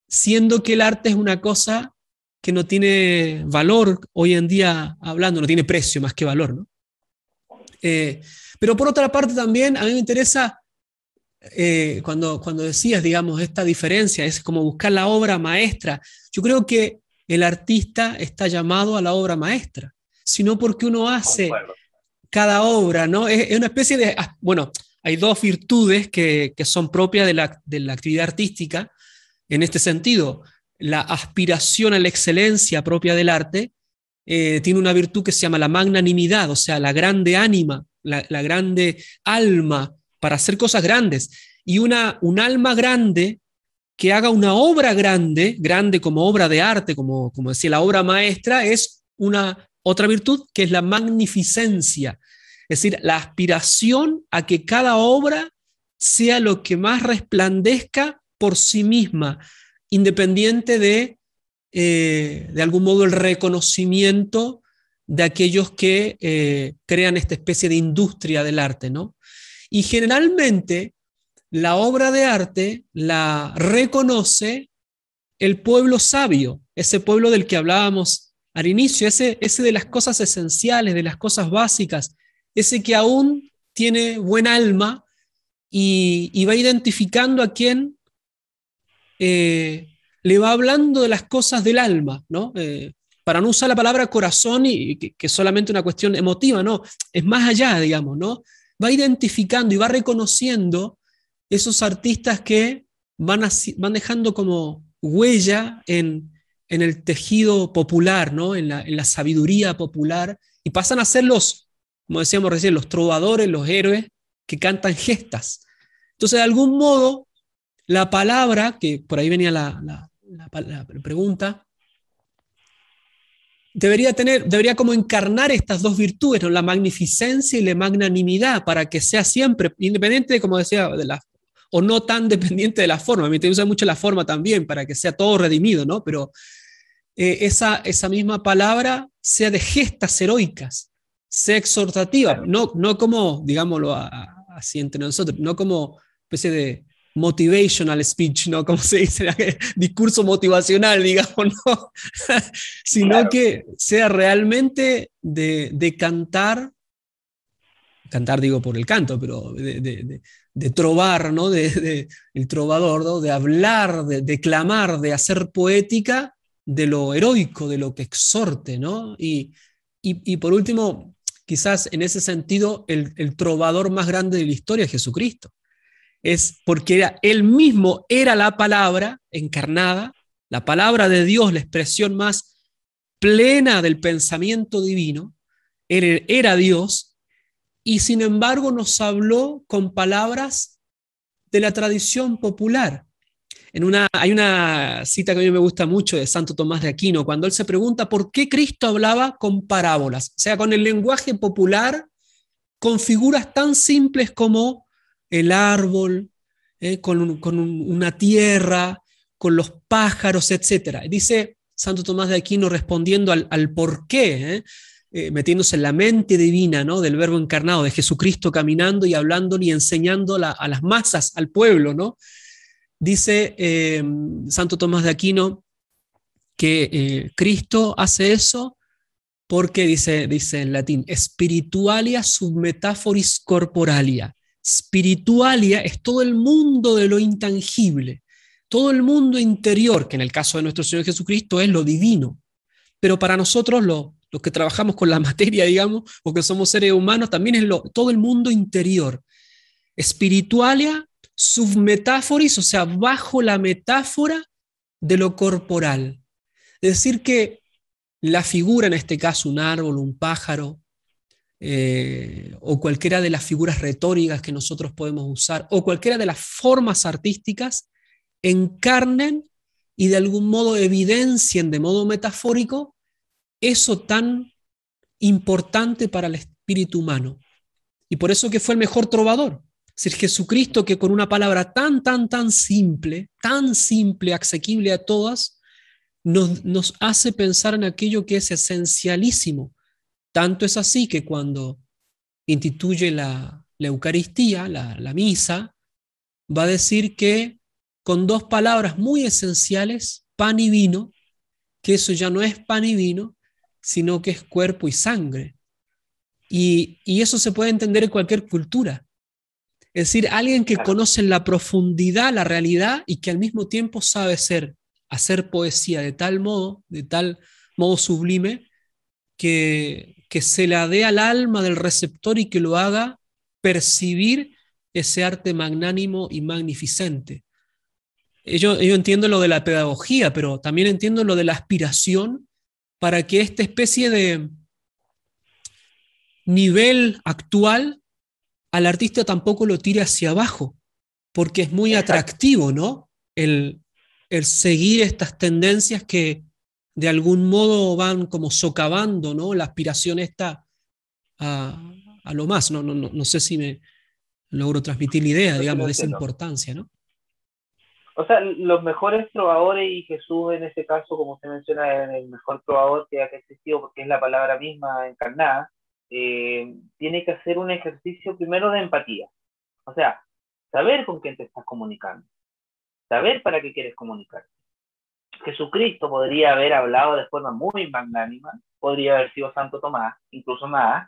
S2: siendo que el arte es una cosa que no tiene valor hoy en día hablando, no tiene precio más que valor, ¿no? Eh, pero por otra parte también a mí me interesa cuando decías, digamos, esta diferencia, es como buscar la obra maestra. Yo creo que el artista está llamado a la obra maestra, sino porque uno hace
S1: Concuerdo.
S2: cada obra, ¿no? Es una especie de, bueno, hay dos virtudes que son propias de la actividad artística en este sentido. La aspiración a la excelencia propia del arte tiene una virtud que se llama la magnanimidad, o sea, la grande ánima, la grande alma para hacer cosas grandes. Y un alma grande que haga una obra grande, grande como obra de arte, como decía la obra maestra, es una otra virtud que es la magnificencia. Es decir, la aspiración a que cada obra sea lo que más resplandezca por sí misma, independiente de algún modo, el reconocimiento de aquellos que crean esta especie de industria del arte, ¿no? Y generalmente la obra de arte la reconoce el pueblo sabio, ese pueblo del que hablábamos al inicio, ese de las cosas esenciales, de las cosas básicas, ese que aún tiene buen alma y va identificando a quien le va hablando de las cosas del alma, ¿no? Para no usar la palabra corazón y que es solamente una cuestión emotiva, no, es más allá, digamos, ¿no? Va identificando y va reconociendo esos artistas que van dejando como huella en el tejido popular, ¿no? En la sabiduría popular, y pasan a ser como decíamos recién, los trovadores, los héroes que cantan gestas. Entonces, de algún modo, la palabra, que por ahí venía la pregunta, debería como encarnar estas dos virtudes, ¿no? La magnificencia y la magnanimidad, para que sea siempre, independiente de, como decía, o no tan dependiente de la forma. A mí me gusta mucho la forma también, para que sea todo redimido, ¿no? Pero esa misma palabra sea de gestas heroicas, sea exhortativa,
S1: Claro.
S2: no como, digámoslo así entre nosotros, no como especie de motivational speech, ¿no? Como se dice, discurso motivacional, digamos, ¿no? Sino
S1: Claro.
S2: que sea realmente de cantar digo por el canto, pero de trovar, ¿no? El trovador, ¿no? De hablar, de declamar, de hacer poética de lo heroico, de lo que exhorte, ¿no? Y por último, quizás en ese sentido, el trovador más grande de la historia es Jesucristo. Es porque él mismo era la palabra encarnada, la palabra de Dios, la expresión más plena del pensamiento divino, era Dios, y sin embargo nos habló con palabras de la tradición popular. Hay una cita que a mí me gusta mucho de Santo Tomás de Aquino, cuando él se pregunta por qué Cristo hablaba con parábolas, o sea, con el lenguaje popular, con figuras tan simples como el árbol, una tierra, con los pájaros, etc. Dice Santo Tomás de Aquino respondiendo al por qué, metiéndose en la mente divina, ¿no?, del Verbo encarnado, de Jesucristo caminando y hablando y enseñando a las masas, al pueblo, ¿no? Dice Santo Tomás de Aquino que Cristo hace eso porque dice en latín, spiritualia sub metaforis corporalia. Spiritualia es todo el mundo de lo intangible, todo el mundo interior, que en el caso de nuestro Señor Jesucristo es lo divino. Pero para nosotros, los que trabajamos con la materia, digamos, o que somos seres humanos, también es todo el mundo interior. Spiritualia sub metaforis, o sea, bajo la metáfora de lo corporal. Es decir, que la figura, en este caso un árbol, un pájaro, o cualquiera de las figuras retóricas que nosotros podemos usar, o cualquiera de las formas artísticas, encarnen y de algún modo evidencien de modo metafórico eso tan importante para el espíritu humano. Y por eso que fue el mejor trovador. Es decir, Jesucristo, que con una palabra tan simple, asequible a todas, nos hace pensar en aquello que es esencialísimo. Tanto es así que cuando instituye la Eucaristía, la misa, va a decir que con dos palabras muy esenciales, pan y vino, que eso ya no es pan y vino, sino que es cuerpo y sangre. Y eso se puede entender en cualquier cultura. Es decir, alguien que conoce en la profundidad la realidad y que al mismo tiempo sabe hacer poesía de tal modo sublime, que se la dé al alma del receptor y que lo haga percibir ese arte magnánimo y magnificente. Yo entiendo lo de la pedagogía, pero también entiendo lo de la aspiración para que esta especie de nivel actual al artista tampoco lo tire hacia abajo, porque es muy atractivo, ¿no? El seguir estas tendencias que de algún modo van como socavando, ¿no?, la aspiración esta a lo más. No sé si me logro transmitir la idea, digamos, de esa importancia, ¿no?
S1: O sea, los mejores trovadores, y Jesús en ese caso, como usted menciona, es el mejor trovador que ha existido porque es la palabra misma encarnada, tiene que hacer un ejercicio primero de empatía. O sea, saber con quién te estás comunicando, saber para qué quieres comunicar. Jesucristo podría haber hablado de forma muy magnánima, podría haber sido Santo Tomás, incluso más,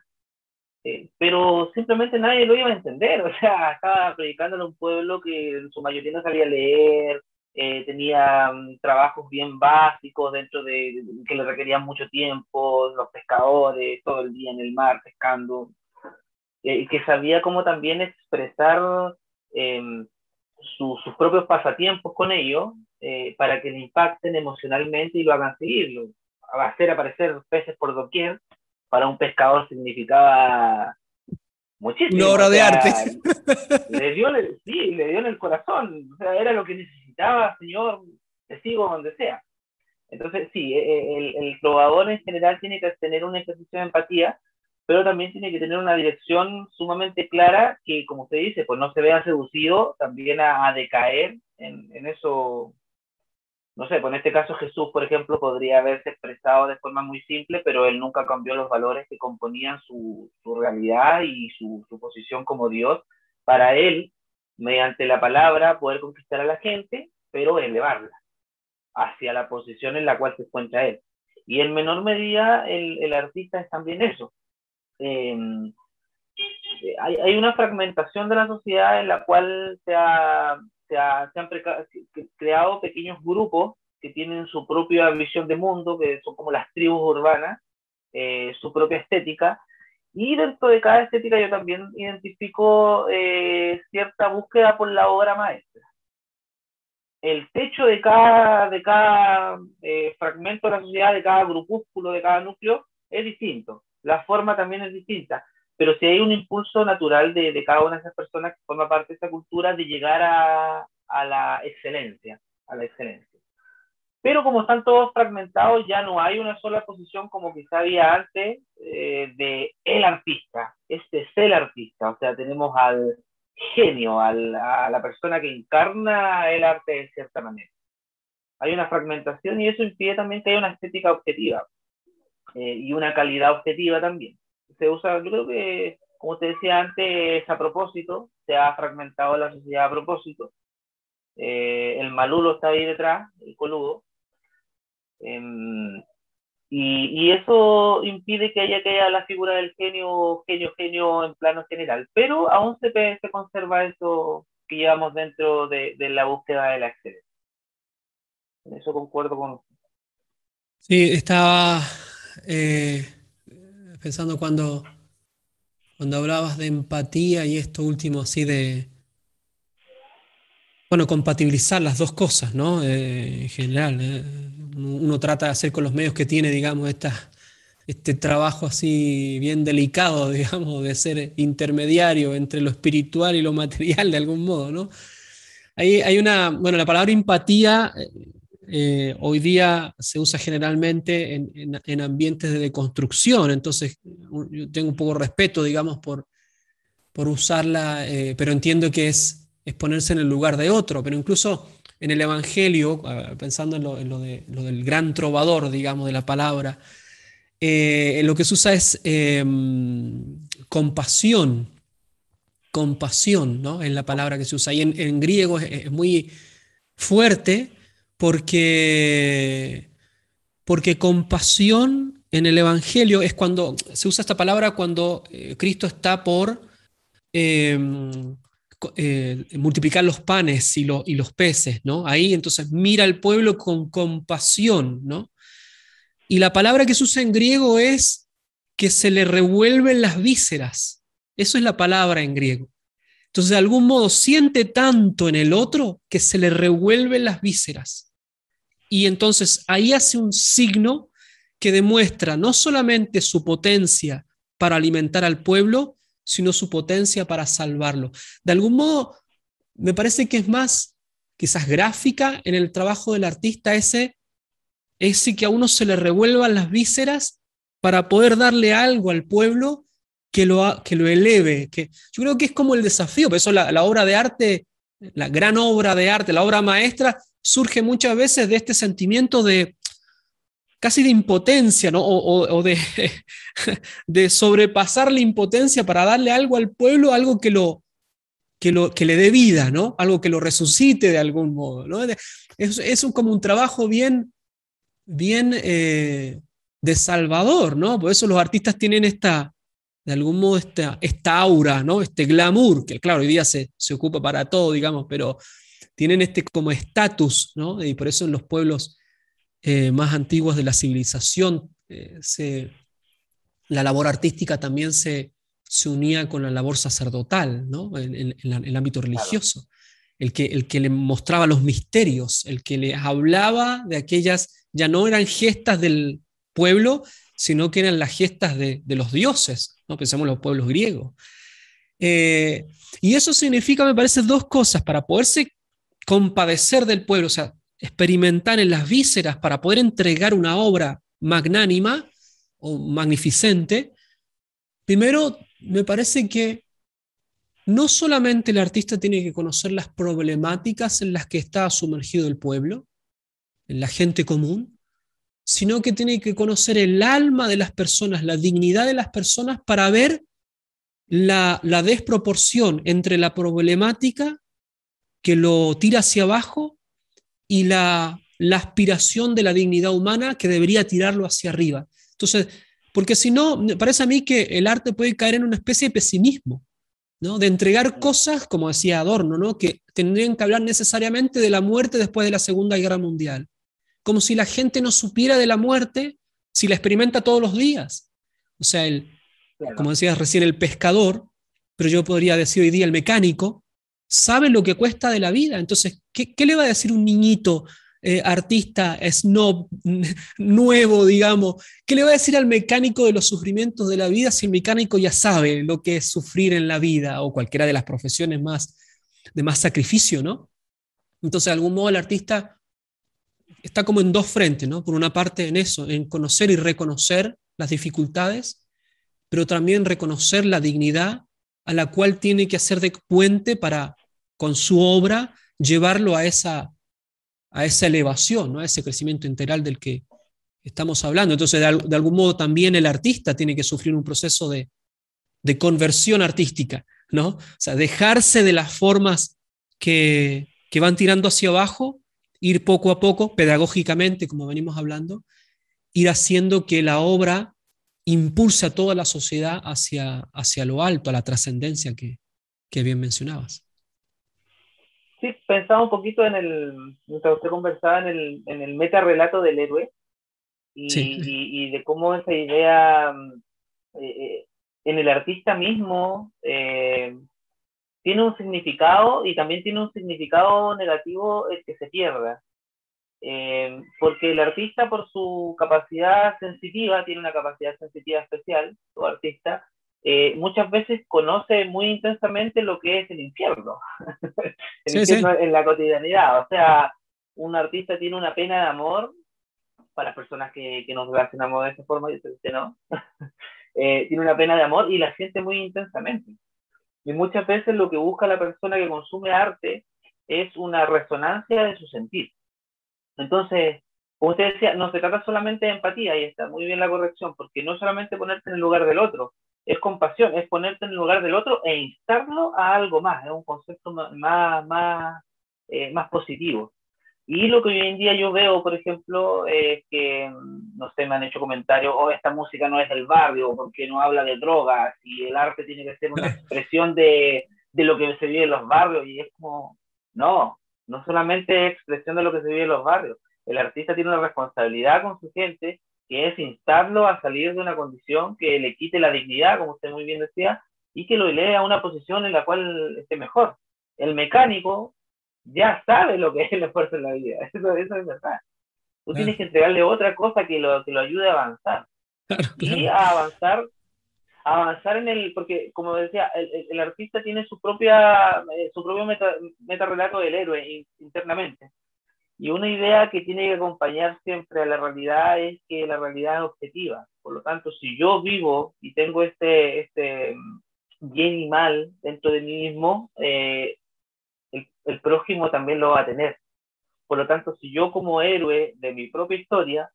S1: pero simplemente nadie lo iba a entender. O sea, estaba predicándole a un pueblo que en su mayoría no sabía leer, tenía trabajos bien básicos dentro de que le requerían mucho tiempo, los pescadores, todo el día en el mar pescando, que sabía cómo también expresar eh, sus propios pasatiempos con ellos, para que le impacten emocionalmente y lo hagan seguirlo. Hacer aparecer peces por doquier para un pescador significaba muchísimo.
S2: Una obra, o sea, de arte.
S1: Le dio en el corazón. O sea, era lo que necesitaba, Señor, te sigo donde sea. Entonces, sí, el trovador en general tiene que tener un ejercicio de empatía, pero también tiene que tener una dirección sumamente clara que, como usted dice, pues no se vea seducido también a decaer en eso. No sé, pues en este caso Jesús, por ejemplo, podría haberse expresado de forma muy simple, pero él nunca cambió los valores que componían su realidad y su posición como Dios, para él, mediante la palabra, poder conquistar a la gente, pero elevarla hacia la posición en la cual se encuentra él. Y en menor medida el artista es también eso. Eh, hay una fragmentación de la sociedad en la cual se han creado pequeños grupos que tienen su propia visión de mundo, que son como las tribus urbanas, su propia estética, y dentro de cada estética yo también identifico cierta búsqueda por la obra maestra. El techo de cada fragmento de la sociedad, de cada grupúsculo, de cada núcleo, es distinto. La forma también es distinta. Pero si hay un impulso natural de cada una de esas personas que forma parte de esa cultura de llegar a la excelencia, Pero como están todos fragmentados, ya no hay una sola posición como quizá había antes, de el artista. Este es el artista. O sea, tenemos al genio, a la persona que encarna el arte de cierta manera. Hay una fragmentación y eso impide también que haya una estética objetiva y una calidad objetiva también. Se usa, yo creo que, como te decía antes, a propósito, se ha fragmentado la sociedad a propósito. El malulo está ahí detrás, el coludo, y eso impide que haya la figura del genio en plano general, pero aún se conserva eso que llevamos dentro de la búsqueda de la excelencia. En eso concuerdo con usted.
S2: Sí, estaba pensando cuando hablabas de empatía y esto último, así de, bueno, compatibilizar las dos cosas, ¿no? En general, uno trata de hacer con los medios que tiene, digamos, este trabajo así bien delicado, digamos, de ser intermediario entre lo espiritual y lo material de algún modo, ¿no? Hay bueno, la palabra empatía hoy día se usa generalmente en ambientes de deconstrucción, entonces yo tengo un poco de respeto, digamos, por usarla, pero entiendo que es ponerse en el lugar de otro, pero incluso en el Evangelio, pensando lo del gran trovador, digamos, de la palabra, lo que se usa es compasión, compasión, ¿no? Es la palabra que se usa. Y en griego es muy fuerte porque compasión en el Evangelio es cuando se usa esta palabra cuando Cristo está por eh, multiplicar los panes y los peces, ¿no? Ahí entonces mira al pueblo con compasión, ¿no? Y la palabra que se usa en griego es que se le revuelven las vísceras. Eso es la palabra en griego. Entonces, de algún modo, siente tanto en el otro que se le revuelven las vísceras. Y entonces ahí hace un signo que demuestra no solamente su potencia para alimentar al pueblo, sino su potencia para salvarlo. De algún modo, me parece que es más, quizás gráfica en el trabajo del artista ese que a uno se le revuelvan las vísceras para poder darle algo al pueblo que lo eleve. Yo creo que es como el desafío, por eso la obra de arte, la gran obra de arte, la obra maestra, surge muchas veces de este sentimiento de casi de impotencia, ¿no? O de sobrepasar la impotencia para darle algo al pueblo, algo que le dé vida, ¿no? Algo que lo resucite de algún modo, ¿no? Es como un trabajo bien de salvador, ¿no? Por eso los artistas tienen de algún modo, esta aura, ¿no? Este glamour, que claro, hoy día se ocupa para todo, digamos, pero tienen este como estatus, ¿no? Y por eso en los pueblos más antiguos de la civilización, la labor artística también se unía con la labor sacerdotal, ¿no? En el ámbito religioso. Claro. El que le mostraba los misterios, el que les hablaba de aquellas, ya no eran gestas del pueblo, sino que eran las gestas de los dioses, ¿no? Pensemos en los pueblos griegos. Y eso significa, me parece, dos cosas: para poderse compadecer del pueblo, o sea, experimentar en las vísceras para poder entregar una obra magnánima o magnificente. Primero, me parece que no solamente el artista tiene que conocer las problemáticas en las que está sumergido el pueblo, en la gente común, sino que tiene que conocer el alma de las personas, la dignidad de las personas, para ver la desproporción entre la problemática que lo tira hacia abajo y la aspiración de la dignidad humana que debería tirarlo hacia arriba. Entonces, porque si no, me parece a mí que el arte puede caer en una especie de pesimismo, ¿no? De entregar cosas, como decía Adorno, ¿no? Que tendrían que hablar necesariamente de la muerte después de la Segunda Guerra Mundial. Como si la gente no supiera de la muerte si la experimenta todos los días. O sea, como decías recién, el pescador, pero yo podría decir hoy día el mecánico, sabe lo que cuesta de la vida. Entonces, ¿qué le va a decir un niñito artista, snob, nuevo, digamos? ¿Qué le va a decir al mecánico de los sufrimientos de la vida si el mecánico ya sabe lo que es sufrir en la vida, o cualquiera de las profesiones de más sacrificio, ¿no? Entonces, de algún modo, el artista está como en dos frentes, ¿no? Por una parte en eso, en conocer y reconocer las dificultades, pero también reconocer la dignidad a la cual tiene que hacer de puente para, con su obra, llevarlo a esa elevación, ¿no? A ese crecimiento integral del que estamos hablando. Entonces, de algún modo también el artista tiene que sufrir un proceso de conversión artística, ¿no? O sea, dejarse de las formas que van tirando hacia abajo, ir poco a poco, pedagógicamente, como venimos hablando, ir haciendo que la obra impulse a toda la sociedad hacia lo alto, a la trascendencia que bien mencionabas.
S1: Sí, pensaba un poquito mientras usted conversaba en el metarrelato del héroe
S2: Sí,
S1: y de cómo esa idea en el artista mismo tiene un significado y también tiene un significado negativo el que se pierda. Porque el artista por su capacidad sensitiva, tiene una capacidad sensitiva especial, todo artista, muchas veces conoce muy intensamente lo que es el infierno, el
S2: sí,
S1: infierno
S2: sí.
S1: en la cotidianidad. O sea, un artista tiene una pena de amor para personas que nos relacionamos de esa forma, yo sé que usted no, tiene una pena de amor y la siente muy intensamente. Y muchas veces lo que busca la persona que consume arte es una resonancia de su sentir. Entonces, como usted decía, no se trata solamente de empatía, y está muy bien la corrección, porque no solamente ponerte en el lugar del otro, es compasión, es ponerte en el lugar del otro e instarlo a algo más, es un concepto más positivo. Y lo que hoy en día yo veo, por ejemplo, es que, no sé, me han hecho comentarios, oh, esta música no es del barrio, porque no habla de drogas, y el arte tiene que ser una expresión de lo que se vive en los barrios, y es como, no, no solamente es expresión de lo que se vive en los barrios, el artista tiene una responsabilidad con su gente, que es instarlo a salir de una condición que le quite la dignidad, como usted muy bien decía, y que lo eleve a una posición en la cual esté mejor. El mecánico ya sabe lo que es el esfuerzo en la vida. Eso es verdad. Tú tienes
S2: Claro,
S1: que entregarle otra cosa que lo ayude a avanzar.
S2: claro,
S1: Y
S2: claro.
S1: a avanzar porque como decía, el artista tiene su propio metarrelato del héroe internamente. Y una idea que tiene que acompañar siempre a la realidad es que la realidad es objetiva. Por lo tanto, si yo vivo y tengo este bien y mal dentro de mí mismo, el prójimo también lo va a tener. Por lo tanto, si yo como héroe de mi propia historia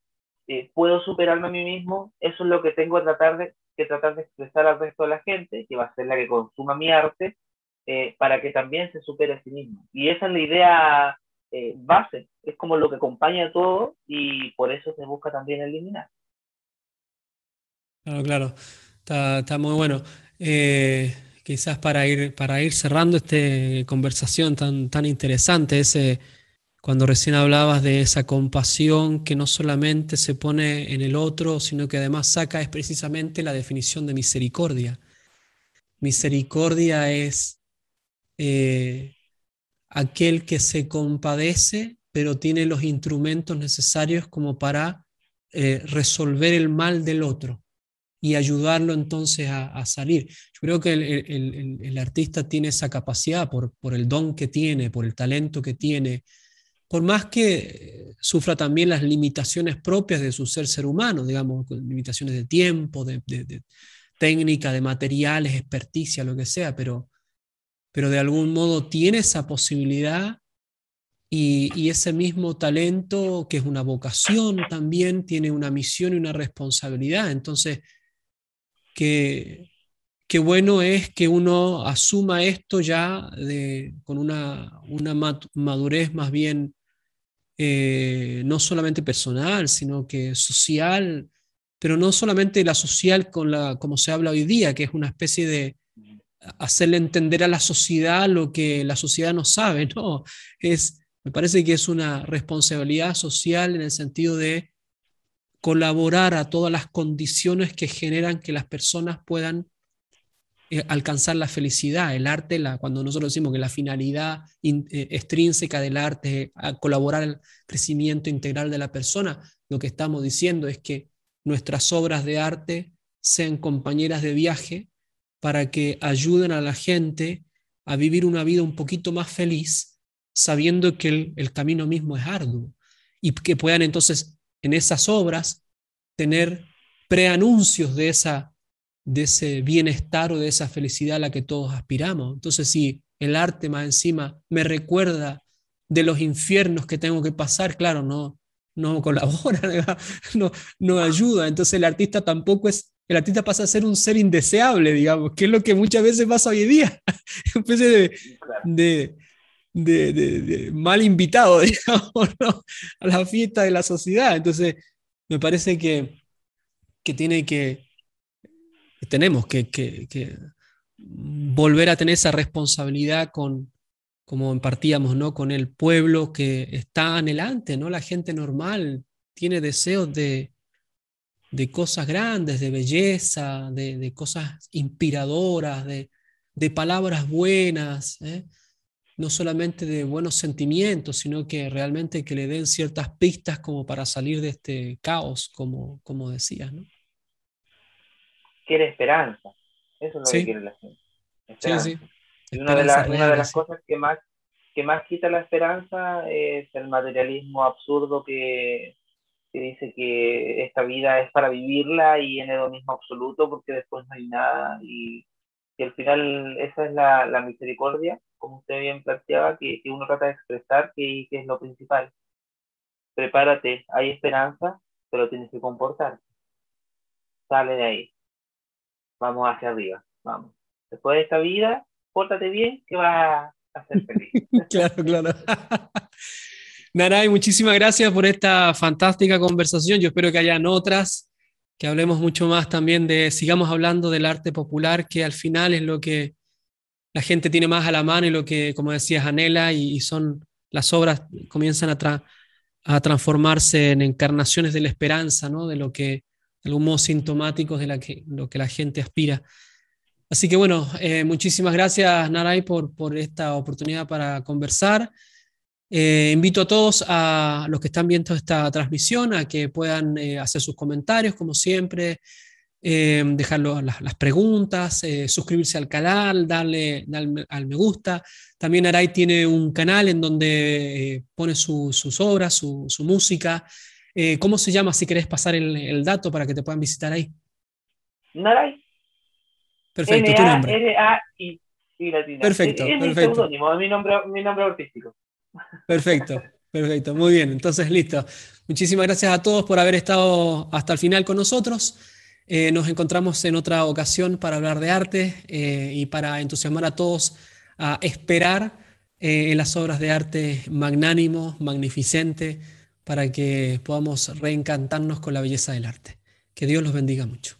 S1: puedo superarme a mí mismo, eso es lo que tengo que tratar de expresar al resto de la gente, que va a ser la que consuma mi arte, para que también se supere a sí mismo. Y esa es la idea base, es como lo que acompaña a todo y por eso se busca también eliminar.
S2: Claro, claro. Está muy bueno. Eh, Quizás para ir cerrando esta conversación tan interesante, cuando recién hablabas de esa compasión que no solamente se pone en el otro, sino que además saca es precisamente la definición de misericordia. Misericordia es eh, aquel que se compadece, pero tiene los instrumentos necesarios como para resolver el mal del otro y ayudarlo entonces a salir. Yo creo que el artista tiene esa capacidad por el don que tiene, por el talento que tiene, por más que sufra también las limitaciones propias de su ser humano, digamos, limitaciones de tiempo, de técnica, de materiales, experticia, lo que sea, pero de algún modo tiene esa posibilidad y ese mismo talento, que es una vocación también, tiene una misión y una responsabilidad. Entonces, qué, qué bueno es que uno asuma esto ya con una madurez más bien no solamente personal, sino que social, pero no solamente la social como se habla hoy día, que es una especie de hacerle entender a la sociedad lo que la sociedad no sabe, no, me parece que es una responsabilidad social en el sentido de colaborar a todas las condiciones que generan que las personas puedan alcanzar la felicidad. El arte, cuando nosotros decimos que la finalidad extrínseca del arte es colaborar al crecimiento integral de la persona, lo que estamos diciendo es que nuestras obras de arte sean compañeras de viaje para que ayuden a la gente a vivir una vida un poquito más feliz, sabiendo que el camino mismo es arduo y que puedan entonces en esas obras tener preanuncios de ese bienestar o de esa felicidad a la que todos aspiramos. Entonces, si el arte más encima me recuerda de los infiernos que tengo que pasar, claro, no colabora, no, no ayuda. Entonces el artista pasa a ser un ser indeseable, digamos, que es lo que muchas veces pasa hoy en día. Una especie
S1: Claro.
S2: de, de mal invitado, digamos, ¿no? A la fiesta de la sociedad. Entonces, me parece que tiene que tenemos que volver a tener esa responsabilidad como partíamos, ¿no? Con el pueblo que está anhelante, ¿no? La gente normal tiene deseos de cosas grandes, de belleza, de cosas inspiradoras, de palabras buenas, ¿eh? No solamente de buenos sentimientos, sino que realmente que le den ciertas pistas como para salir de este caos, como decías, ¿no?
S1: Quiere esperanza. Eso es lo que
S2: Sí,
S1: quiere la gente.
S2: sí, sí.
S1: Esperanza. Y
S2: Esperanzas
S1: una de
S2: reales,
S1: las
S2: sí.
S1: cosas que más quita la esperanza es el materialismo absurdo que dice que esta vida es para vivirla y en hedonismo absoluto porque después no hay nada y al final esa es la misericordia, como usted bien planteaba, que uno trata de expresar que es lo principal. Prepárate, hay esperanza, pero tienes que comportar. Sale de ahí, vamos hacia arriba, vamos. Después de esta vida, pórtate bien que vas a ser feliz.
S2: Claro, claro. Naray, muchísimas gracias por esta fantástica conversación. Yo espero que hayan otras, que hablemos mucho más también sigamos hablando del arte popular, que al final es lo que la gente tiene más a la mano y lo que, como decías, anhela y son las obras comienzan a transformarse en encarnaciones de la esperanza, ¿no? De lo que, de algún modo, sintomáticos de lo que la gente aspira. Así que bueno, muchísimas gracias, Naray, por esta oportunidad para conversar. Invito a todos, a los que están viendo esta transmisión, a que puedan hacer sus comentarios, como siempre, dejar las preguntas, suscribirse al canal, darle al me gusta. También Aray tiene un canal en donde pone sus obras, su música. ¿Cómo se llama? Si querés pasar el dato para que te puedan visitar ahí.
S1: Naray,
S2: Perfecto, tu nombre.
S1: N-A-R-A-I, y latina.
S2: Perfecto,
S1: Es mi
S2: perfecto,
S1: seudónimo, es mi nombre artístico.
S2: perfecto, perfecto. Muy bien, entonces listo. Muchísimas gracias a todos por haber estado hasta el final con nosotros. Nos encontramos en otra ocasión para hablar de arte y para entusiasmar a todos a esperar en las obras de arte magnánimo, magnificente, para que podamos reencantarnos con la belleza del arte. Que Dios los bendiga mucho.